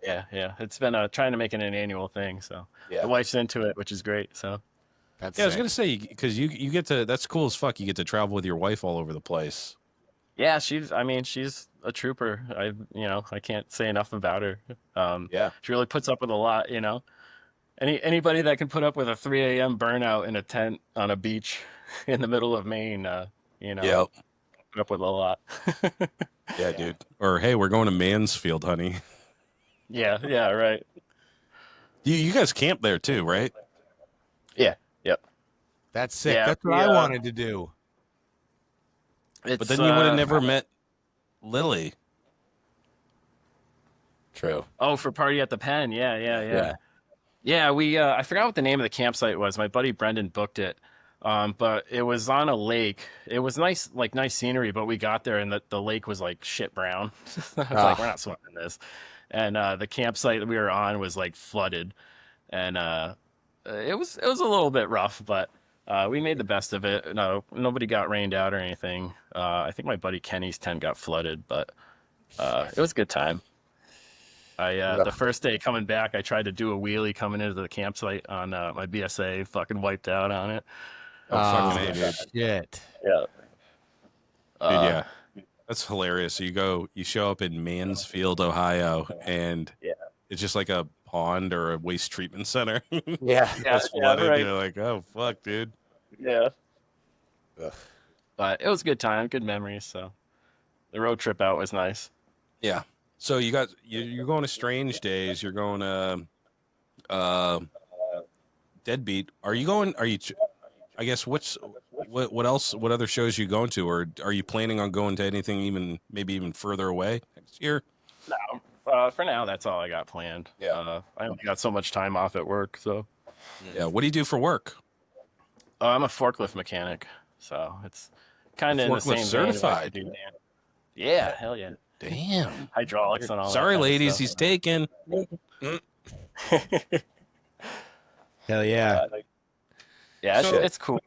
It's been trying to make it an annual thing. So the wife's into it, which is great. So That's Yeah, I was sick. gonna say because you get to that's cool as fuck. You get to travel with your wife all over the place. yeah, she's a trooper. I can't say enough about her. Yeah. She really puts up with a lot. Anybody that can put up with a 3 a.m. burnout in a tent on a beach in the middle of Maine, Yep. put up with a lot. Yeah, dude. Or hey, we're going to Mansfield, honey. Yeah, right. You guys camp there too, right? Yeah, yep. That's sick. Yeah, That's what I wanted to do. But then you would have never met Lily. True. Oh, for Party at the Pen. Yeah. Yeah, we I forgot what the name of the campsite was. My buddy Brendan booked it. But it was on a lake. It was nice scenery, but we got there and the lake was like shit brown. I was like, we're not swimming this. And the campsite that we were on was like flooded. And it was a little bit rough, but We made the best of it. No, nobody got rained out or anything. I think my buddy Kenny's tent got flooded, but it was a good time. The first day coming back, I tried to do a wheelie coming into the campsite on my BSA. Fucking wiped out on it. Oh, fucking A, dude. Shit. Yeah. Dude, yeah. That's hilarious. So you show up in Mansfield, Ohio, and Yeah. it's just like a pond or a waste treatment center. Yeah. It's flooded. right. You're like, oh, fuck, dude. Yeah. Ugh. But it was a good time, good memories. So the road trip out was nice. Yeah. So you're going to Strange Days. You're going to Deadbeat. Are you? I guess what else? What other shows are you going to, or are you planning on going to anything maybe even further away next year? No, for now that's all I got planned. Yeah. I only got so much time off at work, so. Yeah. What do you do for work? I'm a forklift mechanic, so it's kind of in the same Forklift vein of what I certified? do, man. Yeah, hell yeah. Damn. Hydraulics and all that. Sorry, kind of ladies, stuff. he's taken. Hell yeah. Yeah, So- it's cool.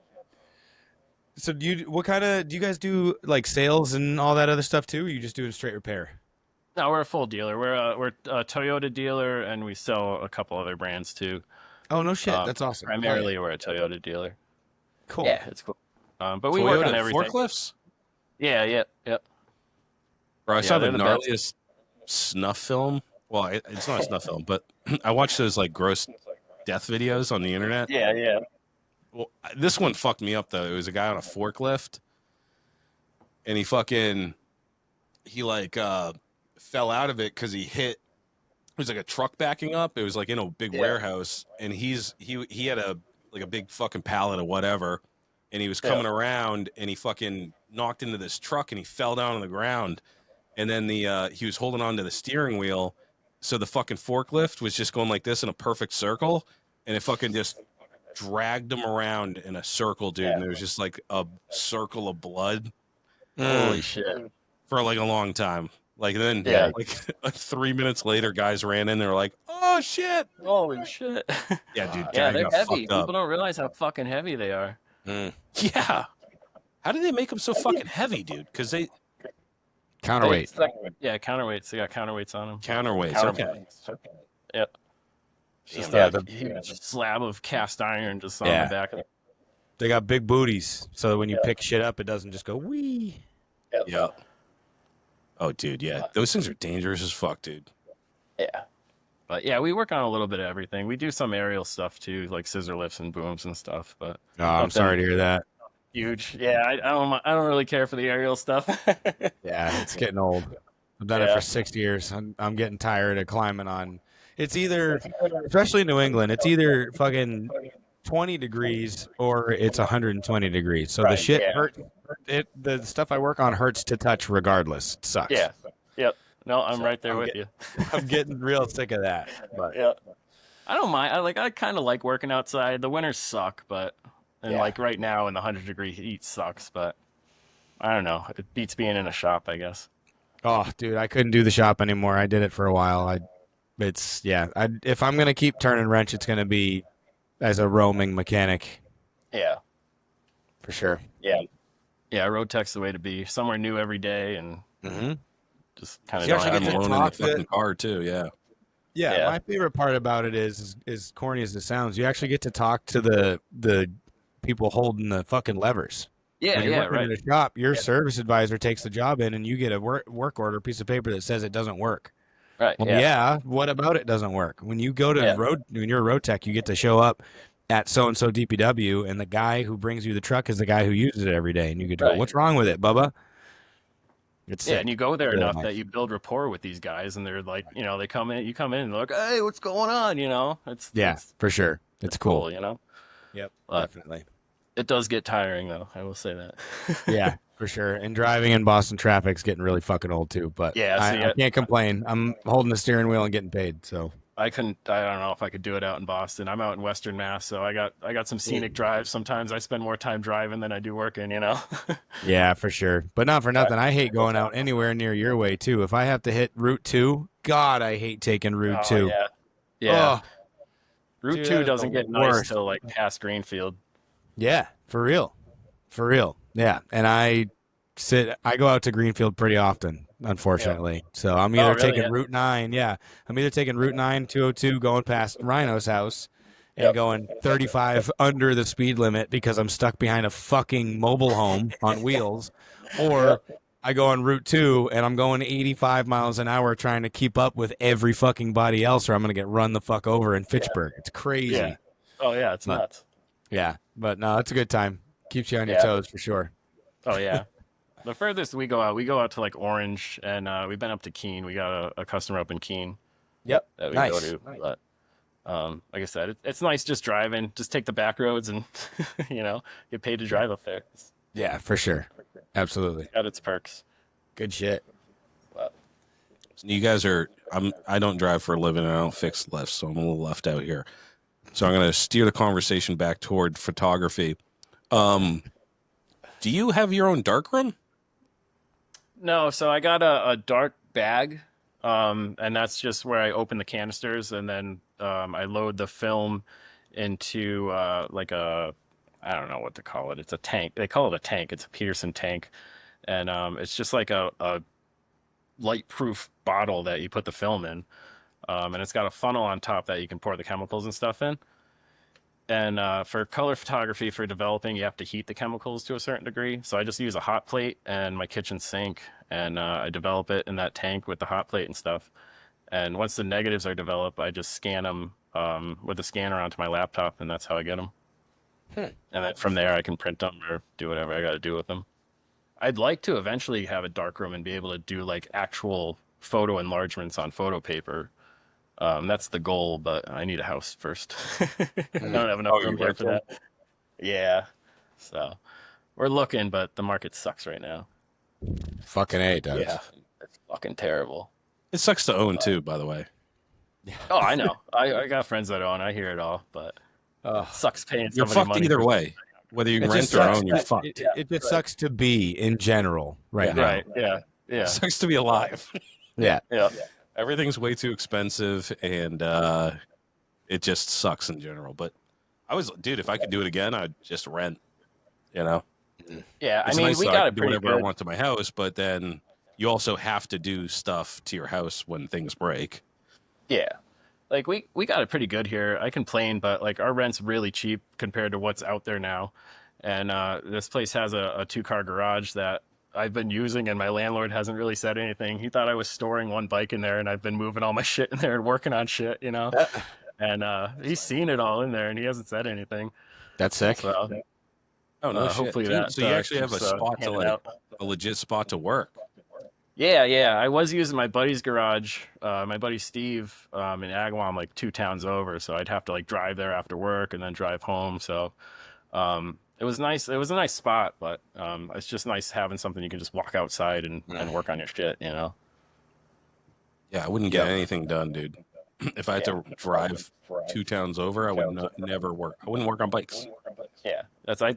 So do you guys do like sales and all that other stuff too? Or you just doing straight repair? No, we're a full dealer. We're a Toyota dealer, and we sell a couple other brands too. Oh no shit, that's awesome. Primarily, we're a Toyota dealer. Cool. Yeah, it's cool. But we work on Toyota everything. forklifts? Yeah. Bro, I Yeah, saw the they're the best. gnarliest snuff film. Well, it's not a snuff film, but I watched those like gross death videos on the internet. Yeah. Well, this one fucked me up though. It was a guy on a forklift, and he fell out of it because he hit. It was like a truck backing up. It was like in a big warehouse, and he had a big fucking pallet of whatever, and he was coming around, and he fucking knocked into this truck, and he fell down on the ground, and then he was holding on to the steering wheel, so the fucking forklift was just going like this in a perfect circle, and it fucking just dragged him around in a circle, dude, and there was just like a circle of blood Holy shit. for like a long time. Like then, Yeah. like 3 minutes later, guys ran in. They were like, "Oh shit!" Holy shit. Yeah, dude. Yeah, guy they're got heavy. fucked People up. don't realize how fucking heavy they are. Yeah. How did they make them so fucking heavy, dude? Because they Counterweight. Yeah, counterweights. They got counterweights on them. counterweights. Okay. Yep. Damn, Just yeah, a huge slab of cast iron just on Yeah. the back of it. They got big booties, so that when you pick shit up, it doesn't just go wee. Yeah. Oh, dude. Yeah. Those things are dangerous as fuck, dude. Yeah. But yeah, we work on a little bit of everything. We do some aerial stuff too, like scissor lifts and booms and stuff. But Oh, I'm sorry to hear that. huge. Yeah, I don't really care for the aerial stuff. Yeah, it's getting old. I've done it Yeah. for 6 years. I'm getting tired of climbing on. It's either, especially in New England, it's either fucking 20 degrees or it's 120 degrees. So the Right, shit yeah. hurts. The stuff I work on hurts to touch regardless. It sucks. Yeah. Yep. No, I'm right there I'm with you. I'm getting real sick of that. But Yeah. I don't mind. I kind of like working outside. The winters suck, but Yeah. like right now in the 100-degree heat sucks, but I don't know. It beats being in a shop, I guess. oh, dude, I couldn't do the shop anymore. I did it for a while. If I'm gonna keep turning wrench, it's gonna be as a roaming mechanic Yeah. for sure. Yeah, road tech's the way to be. Somewhere new every day and Mm-hmm. just kind of You don't actually have get to I'm any- alone in talk the fucking car too. Yeah. Yeah, Yeah. my favorite part about it is corny as it sounds. You actually get to talk to the people holding the fucking levers. Yeah, When you're yeah, working right. in a shop, your service advisor takes the job in, and you get a work order piece of paper that says it doesn't work. Right. Well, Yeah. yeah. What about it doesn't work? When you go to Yeah. when you're a road tech, you get to show up at so and so DPW, and the guy who brings you the truck is the guy who uses it every day, and you get to go, Right. "What's wrong with it, Bubba?" It's Yeah, sick. and you go there Really enough nice. that you build rapport with these guys, and they're like, they come in, you come in, and they're like, "Hey, what's going on?" It's for sure. It's cool. Yep. Yep, definitely. It does get tiring, though. I will say that. Yeah, for sure. And driving in Boston traffic's getting really fucking old too. But Yeah, I can't complain. I'm holding the steering wheel and getting paid. So I don't know if I could do it out in Boston. I'm out in Western Mass, so I got some scenic drives. Sometimes I spend more time driving than I do working. yeah, for sure. But not for nothing. I hate going out anywhere near your way too. If I have to hit Route 2, God, I hate taking Route 2. Yeah. Oh, Route Dude, 2 that is doesn't the get nice worst. till like past Greenfield. Yeah, for real. For real. Yeah. And I go out to Greenfield pretty often, unfortunately. So I'm Oh, either really? taking Yeah. Route 9. Yeah. I'm either taking Route 9, 202, going past Rhino's house and Yep. going 35 under the speed limit because I'm stuck behind a fucking mobile home on wheels. Or Yep. I go on Route 2 and I'm going 85 miles an hour trying to keep up with every fucking body else or I'm going to get run the fuck over in Fitchburg. It's Yeah. crazy. Oh, yeah. It's But nuts. yeah, but no, it's a good time. Keeps you on your Yeah. toes for sure. Oh, yeah. The furthest we go out to like Orange, and we've been up to Keene. We got a customer up in Keene Yep. that we go Nice. to. But like I said, it's nice just driving. Just take the back roads and get paid to drive up there. It's Yeah, for sure. Absolutely. got its perks. Good shit. But You guys are. I don't drive for a living and I don't fix lifts, so I'm a little left out here. So I'm going to steer the conversation back toward photography. Do you have your own darkroom? no, so I got a dark bag, and that's just where I open the canisters and then I load the film into like a I don't know what to call it. It's a tank. They call it a tank. It's a Peterson tank, and it's just like a light-proof bottle that you put the film in, and it's got a funnel on top that you can pour the chemicals and stuff in. And for color photography, for developing, you have to heat the chemicals to a certain degree. So I just use a hot plate and my kitchen sink, and I develop it in that tank with the hot plate and stuff. And once the negatives are developed, I just scan them with a scanner onto my laptop, and that's how I get them. And then from there, I can print them or do whatever I got to do with them. I'd like to eventually have a darkroom and be able to do like actual photo enlargements on photo paper. That's the goal, but I need a house first. I don't have enough room here for that. Yeah. So we're looking, but the market sucks right now. Fucking A, does. Yeah. It's fucking terrible. It sucks to own too, by the way. Oh, I know. I got friends that own. I hear it all, but Ugh. it sucks paying You're somebody fucked money. either for- way. Whether you It rent just or sucks. own, you're fucked. It just sucks to be in general right now. Right. Yeah. Yeah. It sucks to be alive. Yeah. Yeah. Everything's way too expensive, and it just sucks in general. But dude, if I could do it again, I'd just rent. You know, Yeah. I it's mean, nice we that I got can it do pretty whatever I good. want to my house, but then you also have to do stuff to your house when things break. Yeah. Like we got it pretty good here. I complain, but like our rent's really cheap compared to what's out there now. And this place has a two-car garage that I've been using, and my landlord hasn't really said anything. He thought I was storing one bike in there, and I've been moving all my shit in there and working on shit, you know. And he's seen it all in there, and he hasn't said anything. That's sick. So Oh no, shit. hopefully Dude, that. so you actually have a keeps, spot to handing like out. a legit spot to work. Yeah. I was using my buddy's garage, my buddy Steve, in Agawam, like 2 towns over. So I'd have to like drive there after work and then drive home. So it was nice. It was a nice spot, but it's just nice having something you can just walk outside and work on your shit, you know? Yeah, I wouldn't get Yep. anything done, dude. If I had to drive 2 towns over, I would never work. I wouldn't work on bikes. Yeah.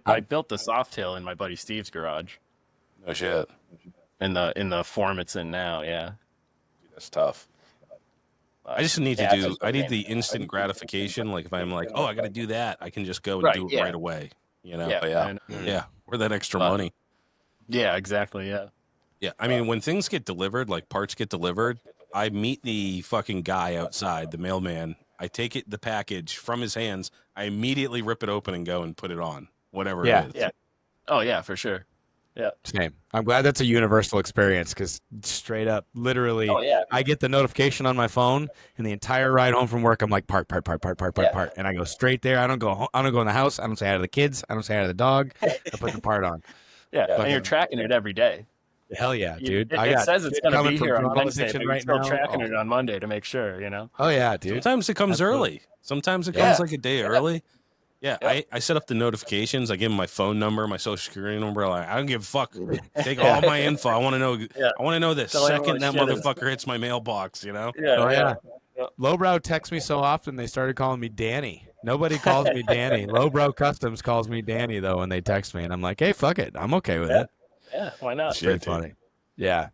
I built the Softail in my buddy Steve's garage No shit. in the form it's in now. Yeah. That's tough. I just need to Yeah, do. I need the instant gratification. Like if I'm like, oh, I got to do that, I can just go and Right, do it yeah. right away. You know? Yeah. Yeah. Or that extra But- money. Yeah, exactly. Yeah. Yeah. I mean, when things get delivered, like parts get delivered, I meet the fucking guy outside, the mailman. I take the package from his hands. I immediately rip it open and go and put it on, whatever Yeah. it is. Yeah. Oh yeah, for sure. Yeah. Same. I'm glad that's a universal experience because straight up, literally, Oh yeah. I get the notification on my phone, and the entire ride home from work, I'm like, part, Yeah. and I go straight there. I don't go in the house. I don't say hi to the kids. I don't say hi to the dog. I put the part on. Yeah. Fucking- And you're tracking it every day. Hell yeah, dude! It, I it got says it's shit going to coming be from here on Drunk Wednesday, Addiction but you're right still now. tracking Oh. it on Monday to make sure, you know? Oh yeah, dude. Sometimes it comes Absolutely. early. Sometimes it Yeah. comes like a day early. Yeah, Yeah. I set up the notifications. I give them my phone number, my social security number. Like, I don't give a fuck. Take all my info. I want to know. Yeah. I want to know the Tell everyone second that what shit is. motherfucker hits my mailbox. You know. Yeah. Oh yeah. Lowbrow texts me so often they started calling me Danny. Nobody calls me Danny. Lowbrow Customs calls me Danny though when they text me, and I'm like, hey, fuck it, I'm okay with it. Yeah. Why not? Shit, Pretty dude. funny. Yeah.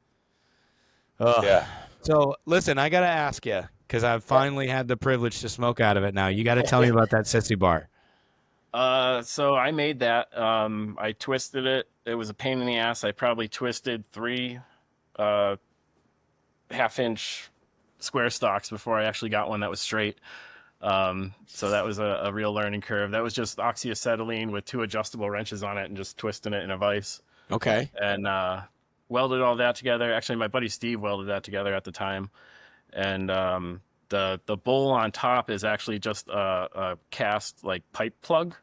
Ugh. Yeah. So listen, I gotta ask you because I've finally had the privilege to smoke out of it. Now you got to tell me about that sissy bar. So I made that. I twisted it. It was a pain in the ass. I probably twisted 3 uh, half-inch square stocks before I actually got one that was straight. So that was a real learning curve. That was just oxyacetylene with 2 adjustable wrenches on it and just twisting it in a vise. Okay. And welded all that together. Actually, my buddy Steve welded that together at the time. And the bowl on top is actually just a cast like pipe plug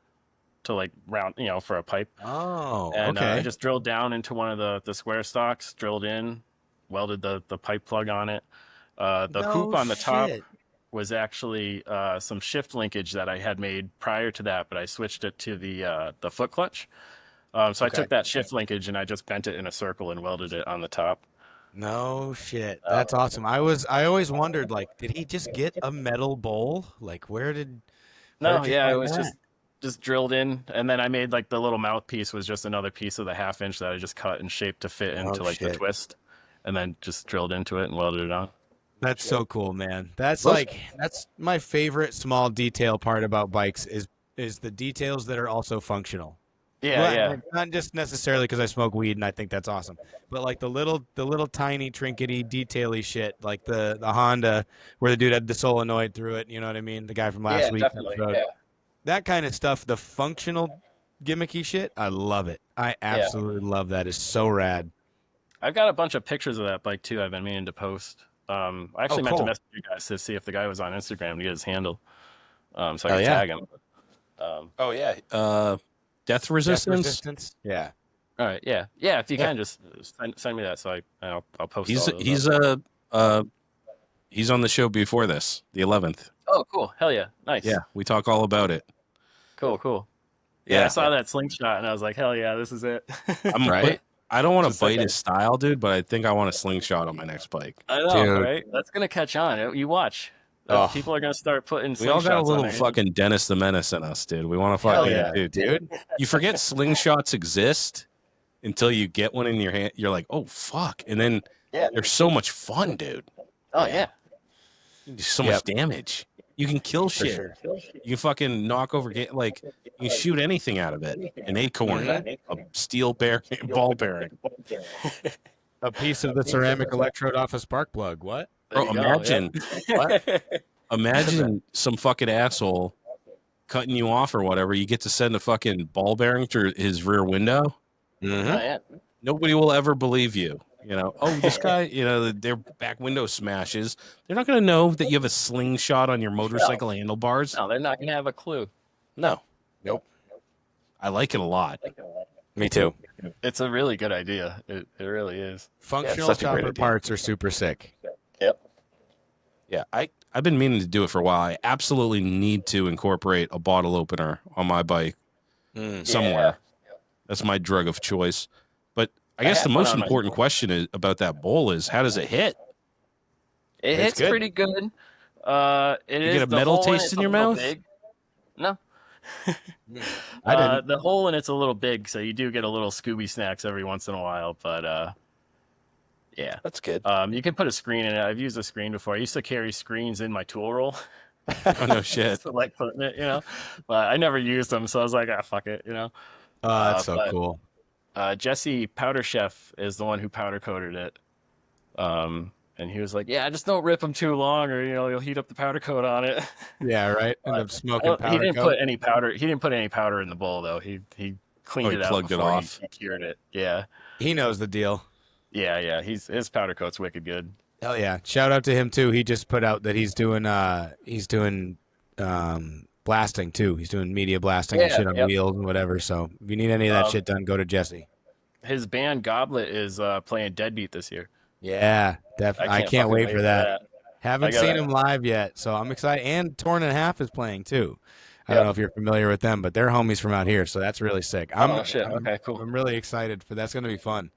to like round, for a pipe. Oh, And okay. I just drilled down into one of the square stocks, drilled in, welded the pipe plug on it. The hoop on the top was actually some shift linkage that I had made prior to that, but I switched it to the foot clutch. So I Okay. took that shift linkage and I just bent it in a circle and welded it on the top. No shit. That's awesome. I always wondered, like, did he just get a metal bowl? Like, where'd No, you yeah, it find was that? just drilled in, and then I made like the little mouthpiece was just another piece of the half-inch that I just cut and shaped to fit into like the shit. twist, and then just drilled into it and welded it on. That's so cool, man. That's Most- like that's my favorite small detail part about bikes is the details that are also functional. Yeah, Well, yeah, not just necessarily because I smoke weed and I think that's awesome, but like the little tiny trinkety detaily shit, like the Honda where the dude had the solenoid through it. You know what I mean? The guy from last week. definitely. Yeah. That kind of stuff, the functional gimmicky shit, I love it. I absolutely love that. It's so rad. I've got a bunch of pictures of that bike too. I've been meaning to post. I actually meant to cool. message you guys to see if the guy was on Instagram to get his handle, so I Oh, could yeah. tag him. Oh yeah. Death Death resistance. resistance? Yeah. All right, yeah. If you can just send me that, so I'll post. He's all those up. he's on the show before this, the 11th. Oh, cool! Hell yeah, nice. Yeah, we talk all about it. Cool. Yeah, I saw that slingshot and I was like, hell yeah, this is it. I'm Right? I don't want to Just like bite that. his style, dude, but I think I want a slingshot on my next bike. I know, Dude. right? That's gonna catch on. You watch. Oh. People are gonna start putting. We all got a slingshots little on their fucking Dennis the Menace in us, dude. We want to Hell fucking yeah, dude. You forget slingshots exist until you get one in your hand. You're like, oh fuck, and then they're so much fun, dude. Oh yeah. You do so much damage. You can kill shit. sure. You can fucking knock over, like you can shoot anything out of it. An acorn, a steel bearing, ball bearing. A piece of the ceramic electrode off a spark plug. What? There Bro, you go, imagine, imagine some fucking asshole cutting you off or whatever. You get to send a fucking ball bearing through his rear window. Oh, yeah. Nobody will ever believe you. You know, oh, this guy, their back window smashes. They're not going to know that you have a slingshot on your motorcycle handlebars. No, they're not gonna have a clue. No. Nope. I like it a lot. Me too. It's a really good idea. It really is. Functional such a great chopper idea. parts are super sick. Yep. Yeah, I've been meaning to do it for a while. I absolutely need to incorporate a bottle opener on my bike somewhere. That's my drug of choice. But I guess had the one most on my- important question is about that bowl is how does it hit? It It's hits good. pretty good. It You is get a the metal hole taste it's in a your little mouth? big. No. I didn't. The hole in it's a little big, so you do get a little Scooby snacks every once in a while. But yeah, That's good. you can put a screen in it. I've used a screen before. I used to carry screens in my tool roll, Oh no shit. so like putting it, But I never used them, so I was like, fuck it, Oh, that's so but- cool. Jesse Powder Chef is the one who powder coated it. And he was like, "Yeah, just don't rip them too long, or you'll heat up the powder coat on it." Yeah, right. End up smoking He powder didn't coat. put any powder. He didn't put any powder in the bowl though. He cleaned he it out plugged it before off. He cured it. Yeah. He knows the deal. His powder coat's wicked good. Hell yeah! Shout out to him too. He just put out that he's doing blasting too. He's doing media blasting and Yeah, shit on yep. wheels and whatever. So if you need any of that shit done, go to Jesse. His band Goblet is playing Deadbeat this year. Yeah, definitely. I can't fucking wait for that. Haven't I gotta- seen him live yet, so I'm excited. And Torn in Half is playing too. I don't know if you're familiar with them, but they're homies from out here, so that's really sick. Oh shit! Okay, cool. I'm really excited for that's going to be fun.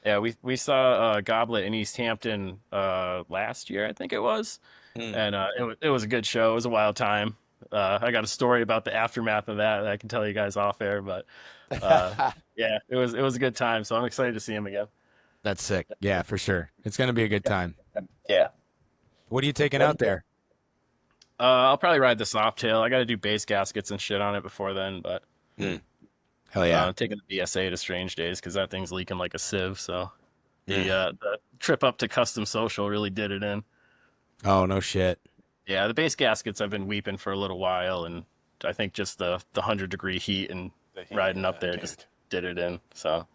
Yeah, we saw Goblet in East Hampton last year, I think it was, and it was a good show. It was a wild time. I got a story about the aftermath of that I can tell you guys off air, but yeah, it was a good time. So I'm excited to see him again. That's sick. Yeah, for sure. It's going to be a good time. Yeah. What are you taking out there? I'll probably ride the soft tail. I got to do base gaskets and shit on it before then, but Hell yeah. taking the BSA to Strange Days because that thing's leaking like a sieve. So Mm. the trip up to Custom Social really did it in. Oh, no shit. Yeah, the base gaskets I've been weeping for a little while, and I think just the 100-degree heat and riding up there just did it in. So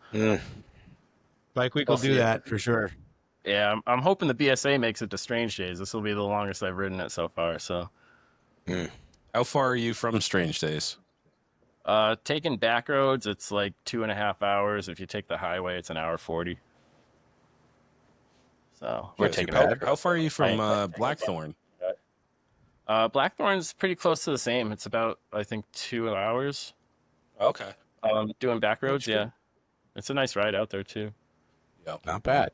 Bike Week We'll will do see. that for sure. yeah, I'm hoping the BSA makes it to Strange Days. This will be the longest I've ridden it so far. So How far are you from Strange Days? taking back roads, it's like 2.5 hours. If you take the highway, it's an hour 40. So we're Yeah, taking how far are you from Blackthorn? Blackthorn's pretty close to the same. It's about, I think, 2 hours. Okay. Doing back roads, yeah. It's a nice ride out there too. Yeah. Not bad.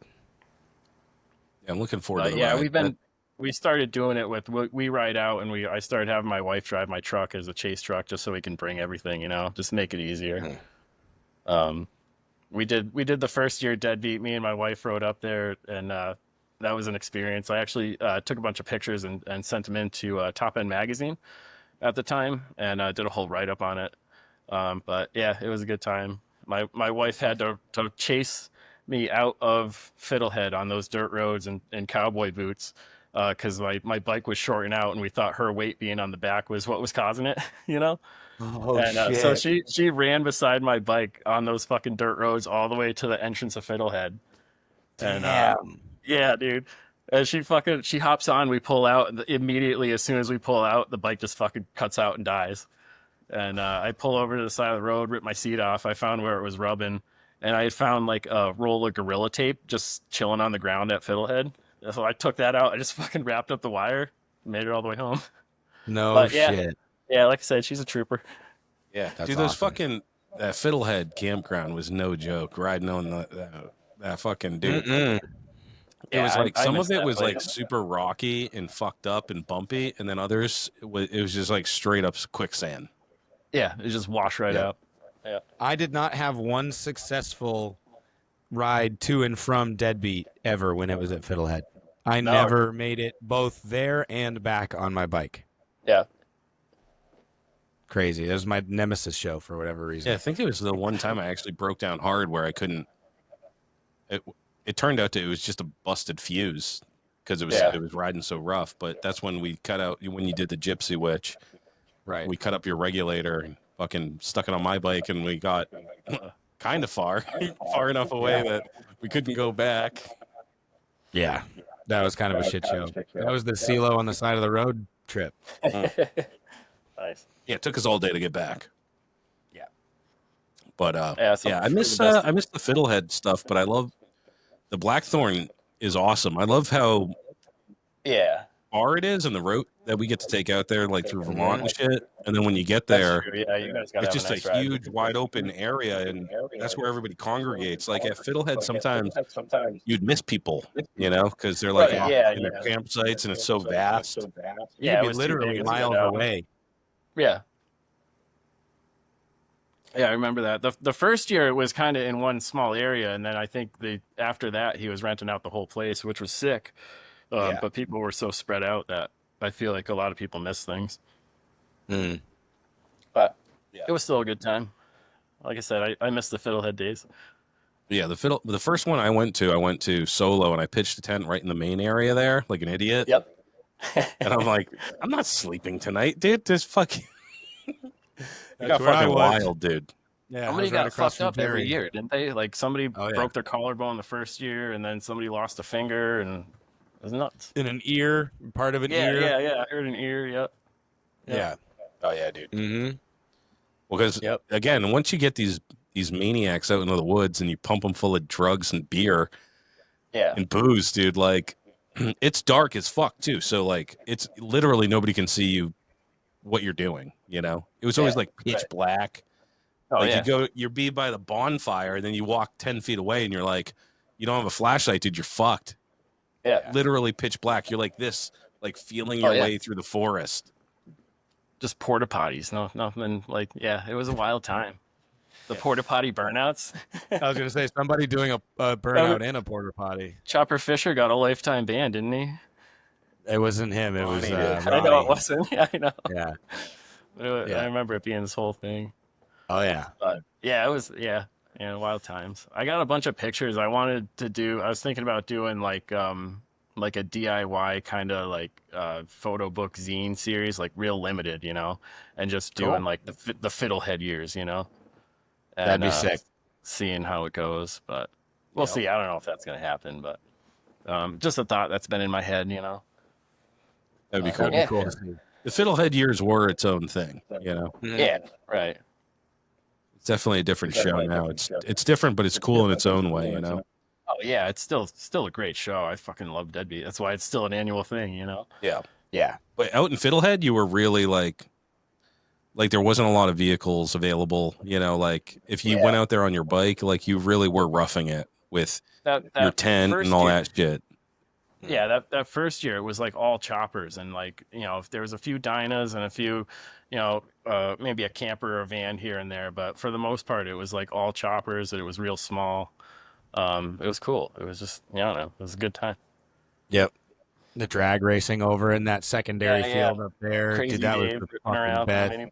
Yeah, I'm looking forward to the Yeah, ride. we started doing it with we ride out, and I started having my wife drive my truck as a chase truck just so we can bring everything, just make it easier. We did the first year Deadbeat. Me and my wife rode up there, and that was an experience. I actually took a bunch of pictures and sent them into Top End magazine at the time, and did a whole write up on it. But yeah, it was a good time. My wife had to chase me out of Fiddlehead on those dirt roads in cowboy boots because my bike was shorting out, and we thought her weight being on the back was what was causing it, you know? Oh, And so she ran beside my bike on those fucking dirt roads all the way to the entrance of Fiddlehead. And Damn. yeah, dude. And she hops on, we pull out, and immediately as soon as we pull out, the bike just fucking cuts out and dies. And I pull over to the side of the road, rip my seat off. I found where it was rubbing, and I had found like a roll of Gorilla Tape just chilling on the ground at Fiddlehead. So I took that out. I just fucking wrapped up the wire, made it all the way home. No But yeah, shit. yeah, like I said, she's a trooper. Yeah, That's dude, those awesome. fucking that Fiddlehead campground was no joke. Riding on that fucking dude. Mm-mm. It was Yeah, like I some miss of it that was like place. super rocky and fucked up and bumpy, and then others it was just like straight up quicksand. Yeah, it just washed right Yep. out. Yeah. I did not have one successful ride to and from Deadbeat ever when it was at Fiddlehead. I No. never made it both there and back on my bike. Yeah. Crazy. It was my nemesis show for whatever reason. Yeah, I think it was the one time I actually broke down hard where I couldn't. It turned out it was just a busted fuse because it was riding so rough. But that's when we cut out when you did the Gypsy Witch. Right. We cut up your regulator and fucking stuck it on my bike, and we got kind of far enough away that we couldn't go back. Yeah. That was kind of a shit show. That was the CeeLo on the side of the road trip. Nice. Yeah, it took us all day to get back. Yeah. But Yeah, I miss the Fiddlehead stuff, but I love the Blackthorn is awesome. I love how Yeah. far it is and the route that we get to take out there, like through Vermont and shit. And then when you get there, That's true. Yeah, you guys got it's to just have a nice a ride. huge, wide open area, and that's where everybody congregates. Like at Fiddlehead, sometimes you'd miss people, because they're like Right, in their campsites, and it's so vast. Yeah, You'd it be was too literally big to miles get out. away. Yeah. Yeah, I remember that. The first year it was kind of in one small area, and then I think after that he was renting out the whole place, which was sick. Yeah. But people were so spread out that I feel like a lot of people miss things. Mm. But it was still a good time. Like I said, I miss the Fiddlehead days. Yeah, the first one I went to solo, and I pitched a tent right in the main area there, like an idiot. Yep. And I'm like, I'm not sleeping tonight, dude. This fucking it got where I fucking was. wild, dude. Yeah. Somebody got fucked up every year, didn't they? Like somebody Oh, yeah. broke their collarbone the first year, and then somebody lost a finger, and it was nuts. In an ear, part of an Yeah, ear. yeah. I heard an ear. Yep. Yeah. Oh yeah, dude. Mm-hmm. Well, because again, once you get these maniacs out into the woods and you pump them full of drugs and beer Yeah. and booze, dude, like it's dark as fuck too. So like it's literally nobody can see you what you're doing. It was always like pitch black. Oh, Like you be by the bonfire, and then you walk 10 feet away, and you're like, you don't have a flashlight, dude. You're fucked. Yeah. Literally pitch black. You're like this, like feeling your way through the forest. Just porta potties. No, nothing like, it was a wild time. The porta potty burnouts. I was going to say, somebody doing a burnout in a porta potty. Chopper Fisher got a lifetime ban, didn't he? It wasn't him. It was Ronnie did. I know Ronnie. it wasn't. Yeah, I know. Yeah. I remember it being this whole thing. Oh yeah. But yeah, it was wild times. I got a bunch of pictures I wanted to do. I was thinking about doing like a DIY kind of like photo book zine series, like real limited, and just doing Cool. like the fiddlehead years, That'd and be sick. seeing how it goes. But we'll Yeah. see. I don't know if that's gonna happen, but just a thought that's been in my head, That'd be cool. That'd be cool to see. The Fiddlehead years were its own thing. Yeah, right. It's definitely a different show now. It's different, but it's cool in its own way. Oh yeah, it's still a great show. I fucking love Deadbeat. That's why it's still an annual thing, Yeah. Yeah. But out in Fiddlehead, you were really like there wasn't a lot of vehicles available. Like if you went out there on your bike, like you really were roughing it with That your tent first and all year- that shit. Yeah, that first year it was like all choppers, and like if there was a few Dynas and a few, maybe a camper or a van here and there, but for the most part it was like all choppers. And it was real small. It was cool. It was just I don't know. It was a good time. Yep. The drag racing over in that secondary Yeah. field up there. Crazy Dude, that Dave was the ripping around. fucking best.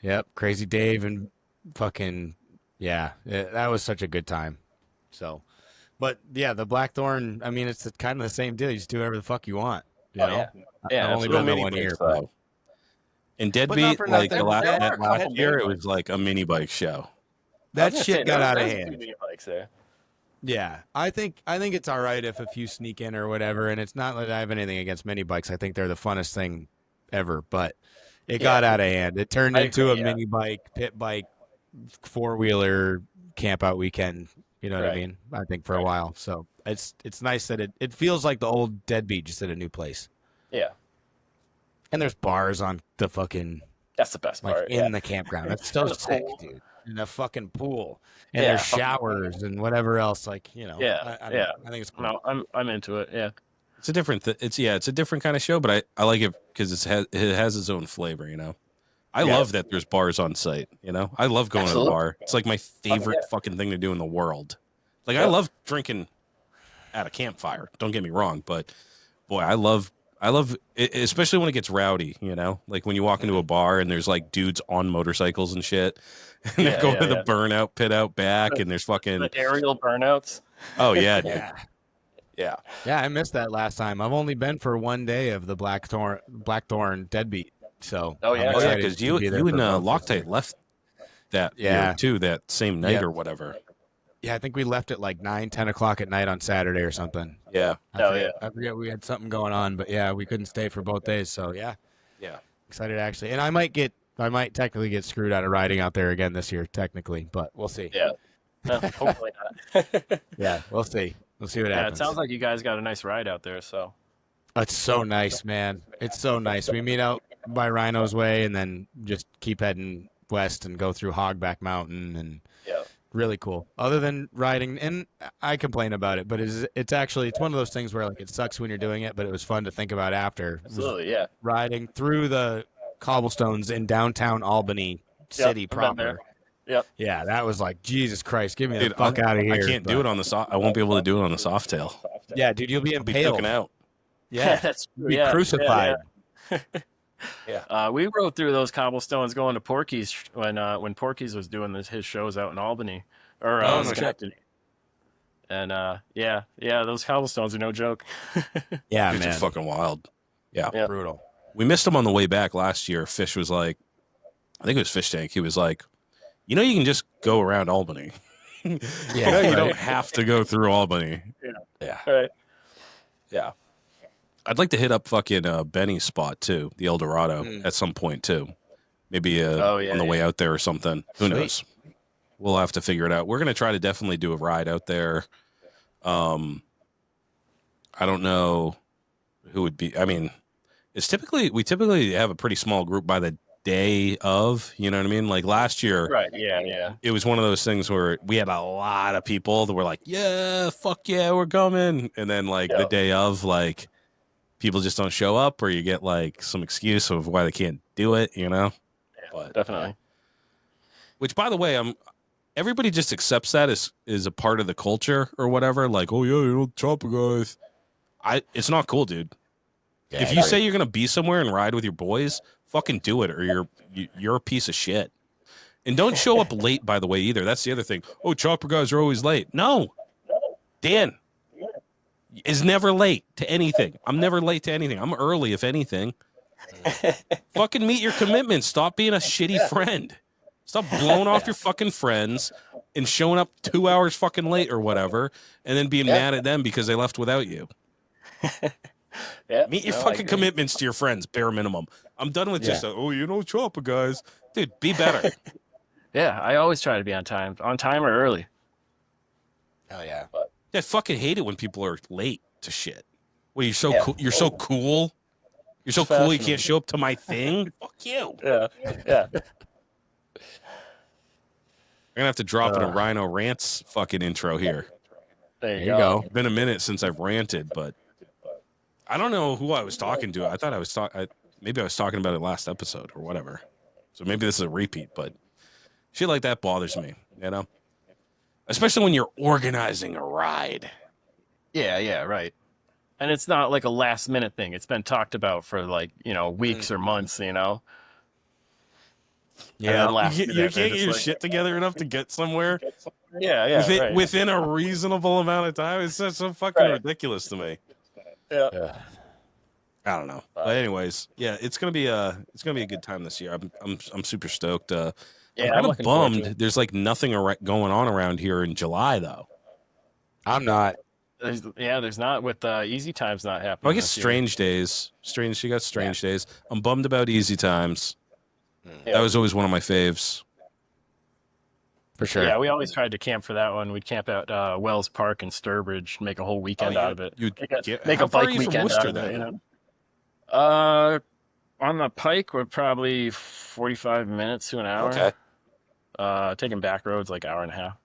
Yep. Crazy Dave and fucking that was such a good time. So, but yeah, the Blackthorn. I mean, it's kind of the same deal. You just do whatever the fuck you want. You know? Yeah, I've only absolutely. been there 1 year. But And But not Deadbeat, for like nothing, that there were a last couple year, mini it was like a mini bike show. that shit got out of There's a few hand. mini bikes there. Yeah, I think it's all right if a few sneak in or whatever, and it's not that I have anything against mini bikes. I think they're the funnest thing ever, but it got out of hand. It turned into a mini bike, pit bike, 4-wheeler camp out weekend. You know what I mean? I think for a while. So it's nice that it feels like the old Deadbeat just at a new place. Yeah, And there's bars on the fucking that's the best like part. in the campground. That's so And the sick, pool. dude. In the fucking pool, and Yeah, there's fucking showers and whatever else. Like Yeah, I think it's cool. No, I'm into it. Yeah. It's a different. It's a different kind of show, but I like it because it has its own flavor. I love that there's bars on site. I love going to the bar. It's like my favorite fucking thing to do in the world. Like I love drinking at a campfire. Don't get me wrong, but boy, I love it, especially when it gets rowdy. Like when you walk into a bar and there's like dudes on motorcycles and shit, and they're going to the burnout pit out back, and there's fucking The aerial burnouts. oh yeah, dude. Yeah. Yeah, I missed that last time. I've only been for 1 day of the Blackthorn Deadbeat. So Oh, yeah. I'm Oh yeah, excited because to you be there and for both. Loctite left that Yeah. year too, that same night Yep. or whatever. Yeah, I think we left at like 9-10 o'clock at night on Saturday or something. Yeah, I forget we had something going on, but yeah, we couldn't stay for both days. So yeah, excited actually. And I might technically get screwed out of riding out there again this year, technically, but we'll see. Yeah. No, hopefully not. Yeah, we'll see. We'll see what Yeah, happens. it sounds like you guys got a nice ride out there. So It's so nice, man. It's so nice. We meet out by Rhino's Way and then just keep heading west and go through Hogback Mountain and really cool. Other than riding, and I complain about it, but it's one of those things where like it sucks when you're doing it, but it was fun to think about after. absolutely, yeah. Riding through the cobblestones in downtown Albany city I've been proper. there. Yep. Yeah, that was like Jesus Christ, get me the dude, fuck out of here. I can't do it on the soft. I won't be able to do it on the soft tail. Yeah, dude, you'll be I'll be impaled. cooking out. Yeah, That's true. you'll be Yeah, crucified. We rode through those cobblestones going to Porky's when Porky's was doing his shows out in Albany or Oh, no shit. Schenectady. And those cobblestones are no joke. Yeah, It's man, fucking wild. Yeah. brutal. We missed him on the way back last year. Fish was like, I think it was Fish Tank. He was like, you can just go around Albany. Yeah, You don't have to go through Albany. Right. Yeah. I'd like to hit up fucking Benny's spot too, the El Dorado, at some point too. Maybe on the way out there or something. Who Sweet. knows? We'll have to figure it out. We're gonna try to definitely do a ride out there. I don't know who would be. I mean, we typically have a pretty small group by the day of. You know what I mean? Like last year, Right. Yeah. it was one of those things where we had a lot of people that were like, "Yeah, fuck yeah, we're coming," and then like the day of, like people just don't show up, or you get like some excuse of why they can't do it. But, Definitely. which, by the way, everybody just accepts that as a part of the culture or whatever. Like, oh yeah, chopper guys. It's not cool, dude. Yeah, If you say you're gonna be somewhere and ride with your boys, fucking do it, or you're a piece of shit. And don't show up late, by the way, either. That's the other thing. Oh, chopper guys are always late. No, Dan is never late to anything. I'm never late to anything. I'm early, if anything. Fucking meet your commitments. Stop being a shitty friend. Stop blowing off your fucking friends and showing up 2 hours fucking late or whatever, and then being mad at them because they left without you. Yeah, Meet your fucking commitments to your friends, bare minimum. I'm done with just, chopper guys. Dude, be better. Yeah, I always try to be on time or early. Hell yeah. I fucking hate it when people are late to shit. Well, you're so cool. You're so cool. You're so cool. You can't show up to my thing. Fuck you. Yeah. I'm gonna have to drop in a Rhino Rants fucking intro here. There you go. Been a minute since I've ranted, but I don't know who I was talking to. I thought I was maybe I was talking about it last episode or whatever. So maybe this is a repeat, but shit like that bothers me, you know? Especially when you're organizing a ride. Yeah, right. And it's not like a last minute thing. It's been talked about for like, weeks or months, Yeah. You can't get your shit together enough to get somewhere. Yeah. Within a reasonable amount of time. It's just so fucking ridiculous to me. Yeah. I don't know. But anyways, yeah, it's gonna be a good time this year. I'm super stoked. I'm kind of bummed. There's like nothing going on around here in July though. I'm not. There's not with Easy Times not happening. Well, I guess Strange Days. She got Strange Days. I'm bummed about Easy Times. Yeah. That was always one of my faves. For sure. Yeah, we always tried to camp for that one. We'd camp at Wells Park in Sturbridge, make a whole weekend out of it. Make a bike weekend out of it. On the Pike, we're probably 45 minutes to an hour. Okay. Taking back roads like hour and a half.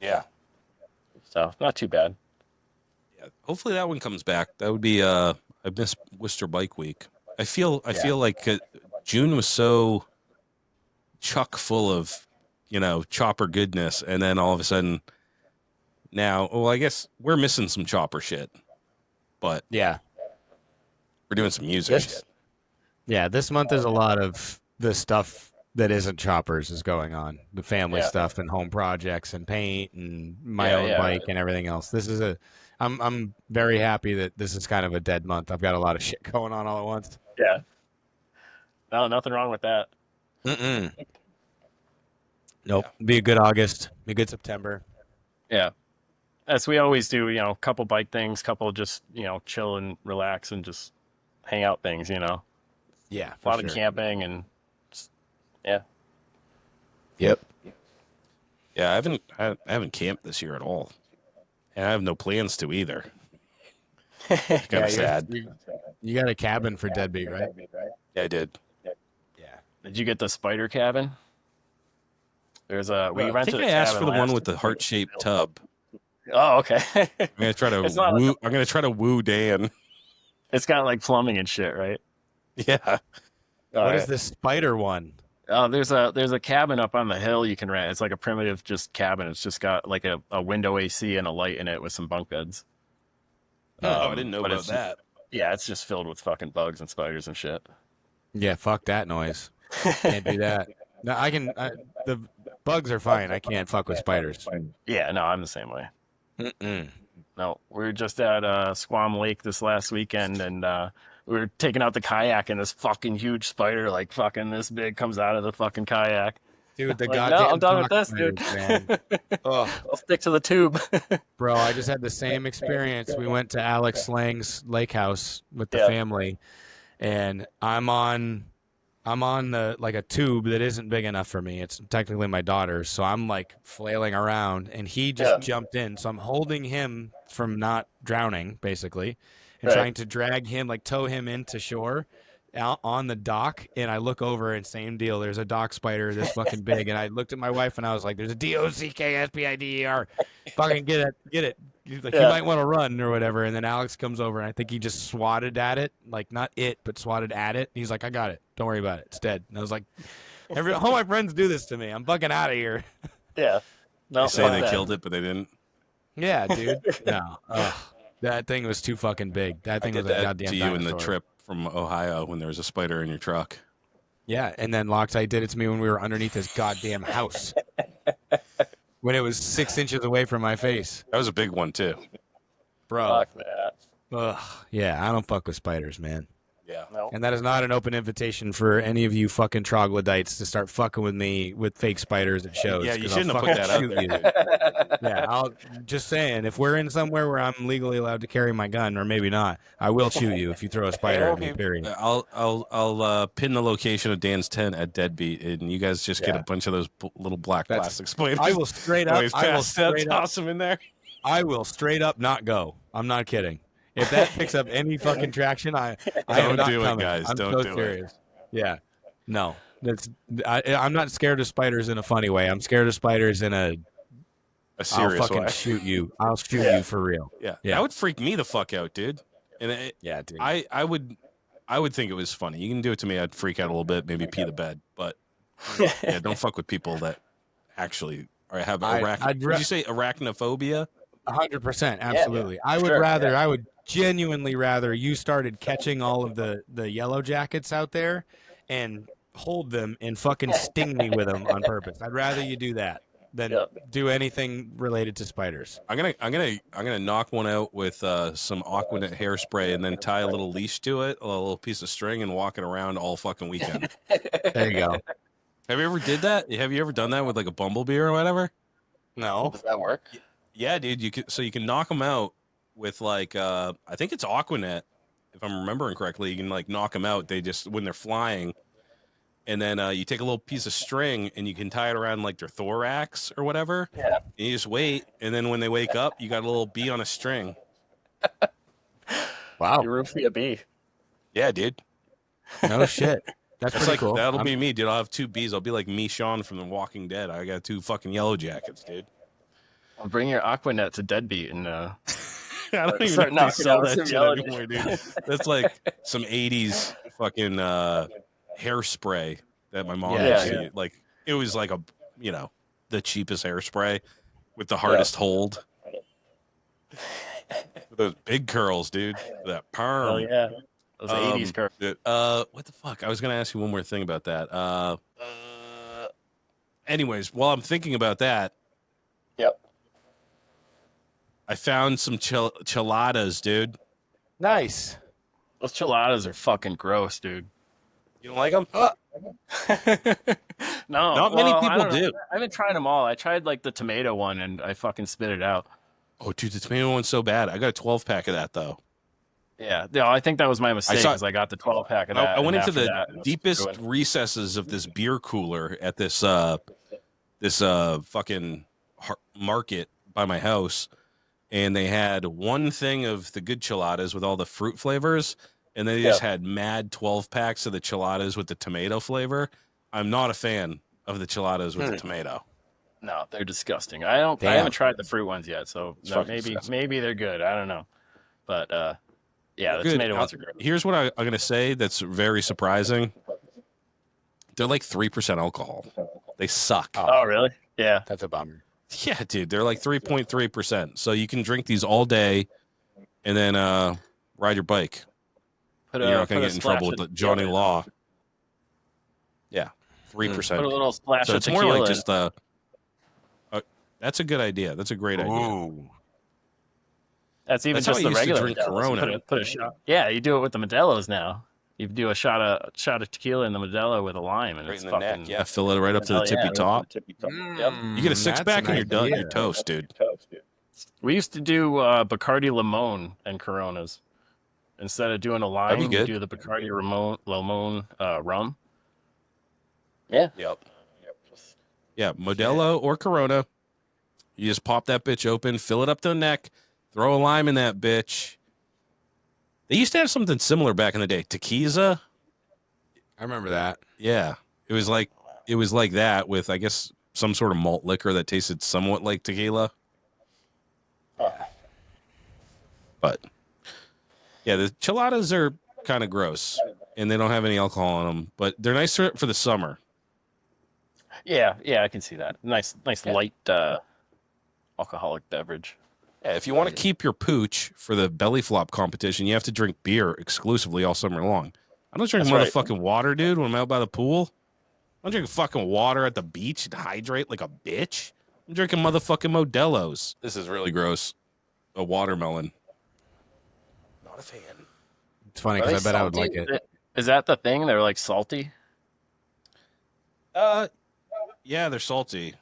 Yeah. So not too bad. Yeah. Hopefully that one comes back. That would be I miss Worcester Bike Week. I feel like June was so chock full of chopper goodness, and then all of a sudden now, I guess we're missing some chopper shit, but yeah, we're doing some music shit. Yeah, this month is a lot of the stuff that isn't choppers is going on, the family stuff and home projects and paint and my own bike and everything else. This is I'm very happy that this is kind of a dead month. I've got a lot of shit going on all at once. Yeah. No, nothing wrong with that. Nope. Be a good August. Be a good September. Yeah. As we always do, a couple bike things, couple just, chill and relax and just hang out things, Yeah. A lot of camping and just, yeah. Yep. Yeah, I haven't camped this year at all. And I have no plans to either. It's kind of sad. You got a cabin for Deadbeat, right? Yeah, I did. Yeah. Did you get the spider cabin? There's a. I think I asked for the one with the heart-shaped tub. Oh, okay. I'm gonna try to woo Dan. It's got like plumbing and shit, right? Yeah. What is this spider one? There's a cabin up on the hill you can rent. It's like a primitive just cabin. It's just got like a window AC and a light in it with some bunk beds. I didn't know about that. Yeah, it's just filled with fucking bugs and spiders and shit. Yeah, fuck that noise. Can't do that. No, the bugs are fine. I can't fuck with spiders. Yeah, no, I'm the same way. Mm-mm. No, we were just at Squam Lake this last weekend, and we were taking out the kayak, and this fucking huge spider, like fucking this big, comes out of the fucking kayak. Dude, the Like, goddamn. no, I'm done with this, spiders, dude. man. Ugh. I'll stick to the tube. Bro, I just had the same experience. We went to Alex Lang's lake house with the family, and I'm on the like a tube that isn't big enough for me. It's technically my daughter's, so I'm like flailing around, and he just jumped in. So I'm holding him from not drowning, basically, and trying to drag him, like tow him into shore out on the dock. And I look over, and same deal. There's a dock spider this fucking big, and I looked at my wife, and I was like, "There's a DOCKSPIDER. Fucking get it." He's like, "You might want to run or whatever." And then Alex comes over, and I think he just swatted at it, like not it, but swatted at it. He's like, "I got it. Don't worry about it. It's dead." And I was like, all my friends do this to me. I'm fucking out of here. Yeah. No, They say they killed it, but they didn't. Yeah, dude. No. That thing was too fucking big. That I thing did was a that goddamn to you in the dinosaur. trip from Ohio when there was a spider in your truck. Yeah, and then Loctite did it to me when we were underneath his goddamn house. When it was 6 inches away from my face. That was a big one too. Bro. Fuck that. Ugh. Yeah, I don't fuck with spiders, man. Yeah. No. And that is not an open invitation for any of you fucking troglodytes to start fucking with me with fake spiders at shows. Yeah, you 'cause shouldn't I'll have put fucking that out shoot there. you. Yeah, I'll just saying, if we're in somewhere where I'm legally allowed to carry my gun, or maybe not, I will shoot you if you throw a spider at me. Period. I'll pin the location of Dan's tent at Deadbeat, and you guys just get a bunch of those little black That's- plastic spiders. I will straight up. Toss them in there. I will straight up not go. I'm not kidding. If that picks up any fucking traction, I am Don't not do it, coming. guys. I'm Don't so do it. serious. Yeah, no, I'm not scared of spiders in a funny way. I'm scared of spiders in a A serious I'll fucking way. shoot you. I'll shoot you for real. Yeah. Yeah. That would freak me the fuck out, dude. And Yeah, dude. I would think it was funny. You can do it to me. I'd freak out a little bit, maybe pee the bed, but yeah, don't fuck with people that actually have I'd Did you say arachnophobia? 100%, absolutely. I would sure, rather. I would genuinely rather you started catching all of the yellow jackets out there and hold them and fucking sting me with them on purpose. I'd rather you do that than do anything related to spiders. I'm gonna knock one out with some Aquanet hairspray and then tie a little leash to it, a little piece of string, and walk it around all fucking weekend. There you go. Have you ever did that? Have you ever done that with like a bumblebee or whatever? No. Does that work? Yeah, dude. You can knock them out with like I think it's Aquanet, if I'm remembering correctly. You can like knock them out. They just when they're flying, and then you take a little piece of string and you can tie it around like their thorax or whatever. Yeah. And you just wait, and then when they wake up, you got a little bee on a string. Wow. Your roof be a bee. Yeah, dude. No shit. That's That's pretty like cool. that'll be me, dude. I'll have two bees. I'll be like me, Sean from The Walking Dead. I got two fucking yellow jackets, dude. I'll bring your Aquanet to Deadbeat and I don't even Start know if they knocking sell out that some shit yellow anymore, dude. That's like some 80s fucking hairspray that my mom Yeah, used to yeah. get. Like it was like the cheapest hairspray with the hardest hold. With those big curls, dude. That perm. oh yeah, those 80s curves. What the fuck? I was gonna ask you one more thing about that. Anyways, while I'm thinking about that, Yep. I found some chiladas, dude. Nice. Those chiladas are fucking gross, dude. You don't like them? No, Not many I people don't know. do. I haven't tried them all. I tried like the tomato one and I fucking spit it out. Oh, dude, the tomato one's so bad. I got a 12 pack of that though. Yeah, I think that was my mistake saw- because I got the 12 pack of that. I went and into after the that, it was deepest ruined. recesses of this beer cooler at this fucking market by my house, and they had one thing of the good chiladas with all the fruit flavors, and they just had mad 12 packs of the chiladas with the tomato flavor. I'm not a fan of the chiladas with the tomato. No, they're disgusting. I Damn. haven't tried the fruit ones yet, so It's no, fucking maybe disgusting. they're good. I don't know, but yeah, the Good. tomato ones are great. Here's what I'm gonna say that's very surprising. They're like 3% alcohol. They suck. Oh, really? Yeah. That's a bummer. Yeah, dude, they're like 3.3%. So you can drink these all day, and then ride your bike. Put You're not put gonna a get in splash trouble of with Johnny tequila. Law. Yeah, Put a 3%. little splash So of it's tequila. more like in. just that's a good idea. That's a great idea. Ooh. That's even That's how just I the used to regular drink Modelo's. Corona. Put a shot. Yeah, you do it with the Modelo's now. You do a shot of tequila in the Modelo with a lime, and Right it's in the fucking neck. Yeah, fill it right up to the Hell tippy yeah, right top. up to the tippy top. Yep. You get a six That's pack an and you're done. idea. You're toast, dude. We used to do Bacardi Limon and Coronas instead of doing a lime. That'd be We good. do the Bacardi Limon rum. Yep. Yeah, Modelo or Corona. You just pop that bitch open, fill it up to the neck, throw a lime in that bitch. They used to have something similar back in the day. Tequila. I remember that. Yeah. It was like that with, I guess, some sort of malt liquor that tasted somewhat like tequila. But yeah, the chiladas are kind of gross and they don't have any alcohol in them, but they're nice for the summer. Yeah, I can see that. Nice light alcoholic beverage. Yeah, if you want to keep your pooch for the belly flop competition, you have to drink beer exclusively all summer long. I don't drink That's motherfucking water, dude, when I'm out by the pool. I don't drink fucking water at the beach to hydrate like a bitch. I'm drinking motherfucking Modelo's. This is really gross. A watermelon. Not a fan. It's funny Are because they I bet I would salty? like it. Is that the thing? They're like salty? Yeah, they're salty.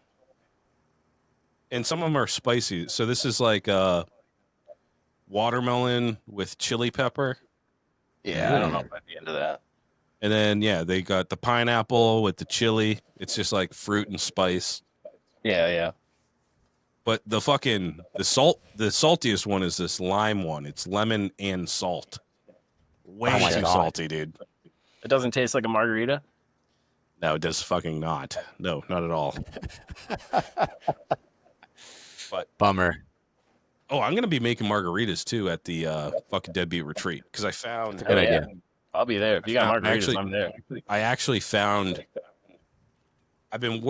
And some of them are spicy. So this is like watermelon with chili pepper. Yeah, I don't know if I'd be into that. And then, yeah, they got the pineapple with the chili. It's just like fruit and spice. Yeah. But the saltiest one is this lime one. It's lemon and salt. Way Oh my too God. salty, dude. It doesn't taste like a margarita? No, it does fucking not. No, not at all. Bummer. Oh, I'm gonna be making margaritas too at the fucking Deadbeat Retreat because I found Good idea. I'll be there. If you got margaritas, Actually- I'm there. I actually found. I've been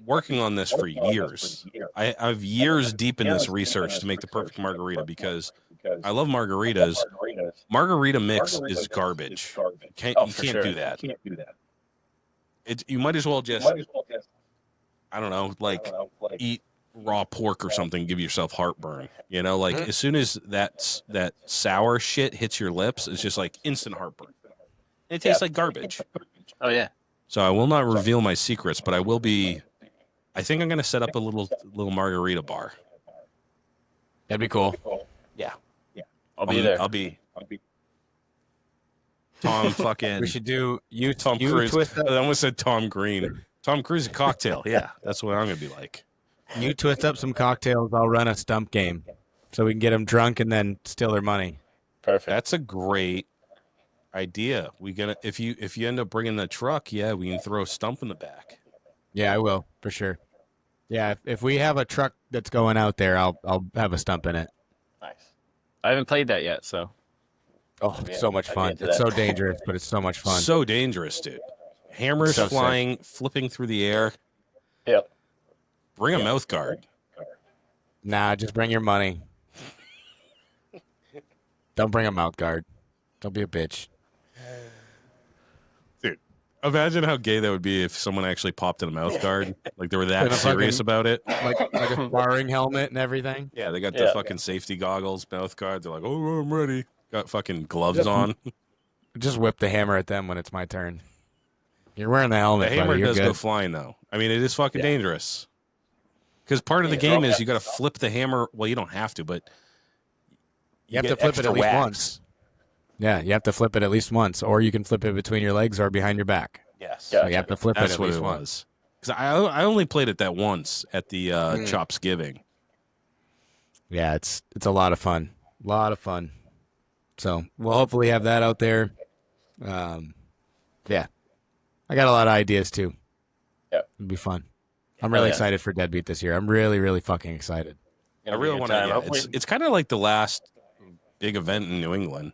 working on this for years. I've years deep in this research to make the perfect margarita because I love margaritas. Margarita mix is garbage. You can't sure. do that. You might as well just I don't know, like eat raw pork or something, give yourself heartburn. You know, like as soon as that sour shit hits your lips, it's just like instant heartburn. It tastes like garbage. Oh, yeah. So I will not reveal my secrets, but I will be. I think I'm going to set up a little margarita bar. That'd be cool. Yeah, I'll be there. I'll be. Tom fucking. We should do you Tom you Cruise. twist up, I almost said Tom Green. Tom Cruise cocktail. Yeah, that's what I'm going to be like. you twist up some cocktails. I'll run a stump game, so we can get them drunk and then steal their money. Perfect. That's a great idea. If you end up bringing the truck, yeah, we can throw a stump in the back. Yeah, I will for sure. Yeah, if we have a truck that's going out there, I'll have a stump in it. Nice. I haven't played that yet, so. Oh, it's so much I'd be fun. into It's that. so dangerous, but it's so much fun. So dangerous, dude. Hammers So sick. flying, flipping through the air. Yep. Bring a mouth guard. Nah, just bring your money. Don't bring a mouth guard. Don't be a bitch. Imagine how gay that would be if someone actually popped in a mouth guard. Like they were In that a serious fucking- about it. Like a sparring helmet and everything. Yeah, they got the Yeah. fucking safety goggles, mouth guard. They're like, oh, I'm ready. Got fucking gloves on. Just whip the hammer at them when it's my turn. You're wearing the The helmet, hammer buddy. You're does good. go flying, though. I mean, it is fucking dangerous. Because part of the Yeah, game throw is you got to flip the hammer. Well, you don't have to, but You have to get flip it extra at least wax. once. Yeah, you have to flip it at least once, or you can flip it between your legs or behind your back. Yes. Yeah. So you have to flip That's it at what least it once. was. Because I only played it that once at the Chops Giving. Yeah, it's a lot of fun. A lot of fun. So we'll hopefully have that out there. Yeah. I got a lot of ideas too. Yeah. It'll be fun. I'm really yeah. excited for Deadbeat this year. I'm really, really fucking excited. I really want to. Yeah, it's kind of like the last big event in New England.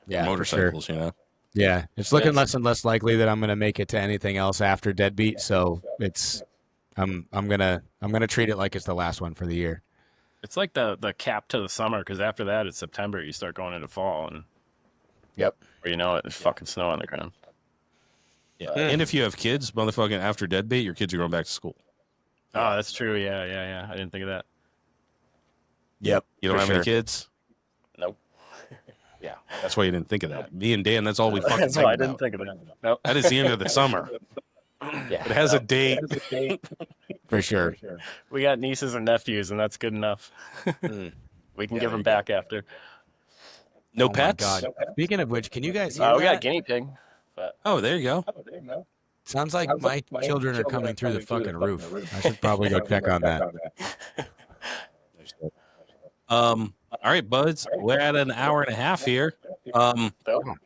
Yeah, for sure. Motorcycles, you know. Yeah, it's looking less and less likely that I'm going to make it to anything else after Deadbeat. So I'm gonna treat it like it's the last one for the year. It's like the cap to the summer, because after that, it's September. You start going into fall, and Yep. or you know it, it's fucking snow on the ground. Yeah. And if you have kids, motherfucking after Deadbeat, your kids are going back to school. Oh, that's true. Yeah. I didn't think of that. Yep. You don't for have sure. any kids? Nope. Yeah. That's why you didn't think of that. Me and Dan, that's all we fucking That's think why I about. didn't think of that. Nope. That is the end of the summer. Yeah. It has a date. For sure. We got nieces and nephews, and that's good enough. We can give them back after. No Oh my pets? God. Speaking of which, can you guys hear We got a that? guinea pig. But Oh, there you go. Sounds like my children are coming through the fucking roof. I should probably go check on that. All right, buds. We're at an hour and a half here. Oh,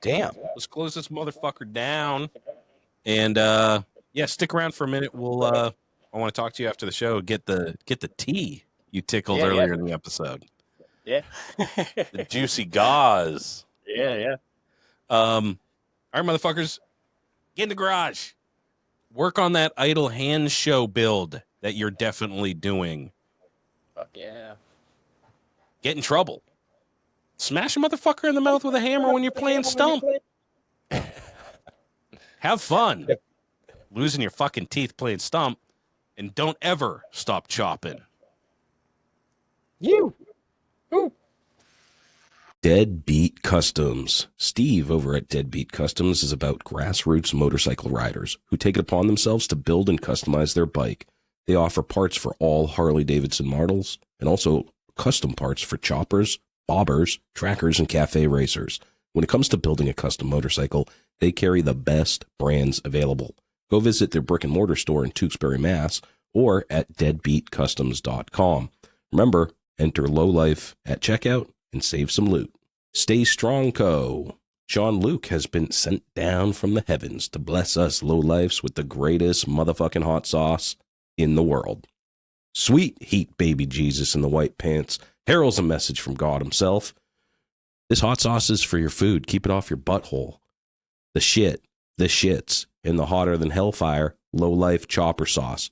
damn. Let's close this motherfucker down. And yeah, stick around for a minute. We'll I want to talk to you after the show. Get the tea you tickled Yeah, earlier in the episode. yeah. The juicy gauze. Yeah. All right, motherfuckers. Get in the garage. Work on that idle hand show build that you're definitely doing. Fuck yeah. get in trouble. Smash a motherfucker in the mouth with a hammer when you're playing stump. Have fun. Losing your fucking teeth playing stump, and don't ever stop chopping. You. Ooh. Deadbeat Customs. Steve over at Deadbeat Customs is about grassroots motorcycle riders who take it upon themselves to build and customize their bike. They offer parts for all Harley-Davidson models and also custom parts for choppers, bobbers, trackers, and cafe racers. When it comes to building a custom motorcycle, they carry the best brands available. Go visit their brick-and-mortar store in Tewksbury, Mass, or at deadbeatcustoms.com. Remember, enter Lowlife at checkout and save some loot. Stay Strong Co. Sean Luke has been sent down from the heavens to bless us lowlifes with the greatest motherfucking hot sauce in the world. Sweet heat baby Jesus in the white pants heralds a message from God himself. This hot sauce is for your food. Keep it off your butthole. The shits, and the hotter than hellfire Lowlife chopper sauce.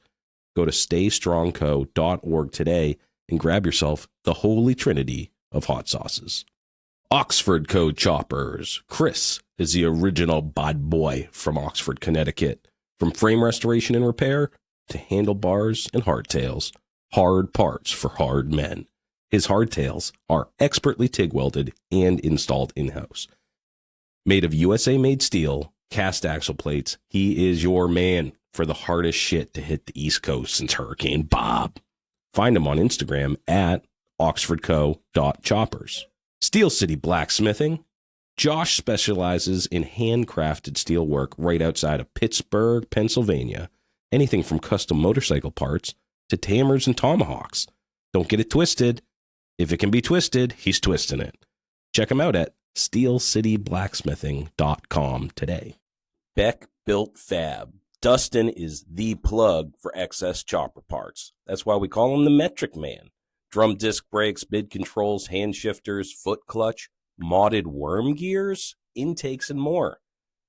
Go to staystrongco.org today and grab yourself the holy trinity of hot sauces. Oxford Co. Choppers. Chris is the original bad boy from Oxford, Connecticut. From frame restoration and repair to handlebars and hardtails. Hard parts for hard men. His hardtails are expertly TIG welded and installed in-house. Made of USA-made steel, cast axle plates, he is your man for the hardest shit to hit the East Coast since Hurricane Bob. Find him on Instagram at oxfordco.choppers. Steel City Blacksmithing. Josh specializes in handcrafted steel work right outside of Pittsburgh, Pennsylvania. Anything from custom motorcycle parts to hammers and tomahawks. Don't get it twisted. If it can be twisted, he's twisting it. Check him out at steelcityblacksmithing.com today. Beck Built Fab. Dustin is the plug for excess chopper parts. That's why we call him the Metric Man. Drum disc brakes, mid controls, hand shifters, foot clutch, modded worm gears, intakes, and more.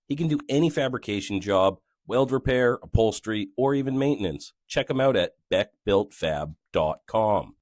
He can do any fabrication job, weld repair, upholstery, or even maintenance. Check him out at beckbuiltfab.com.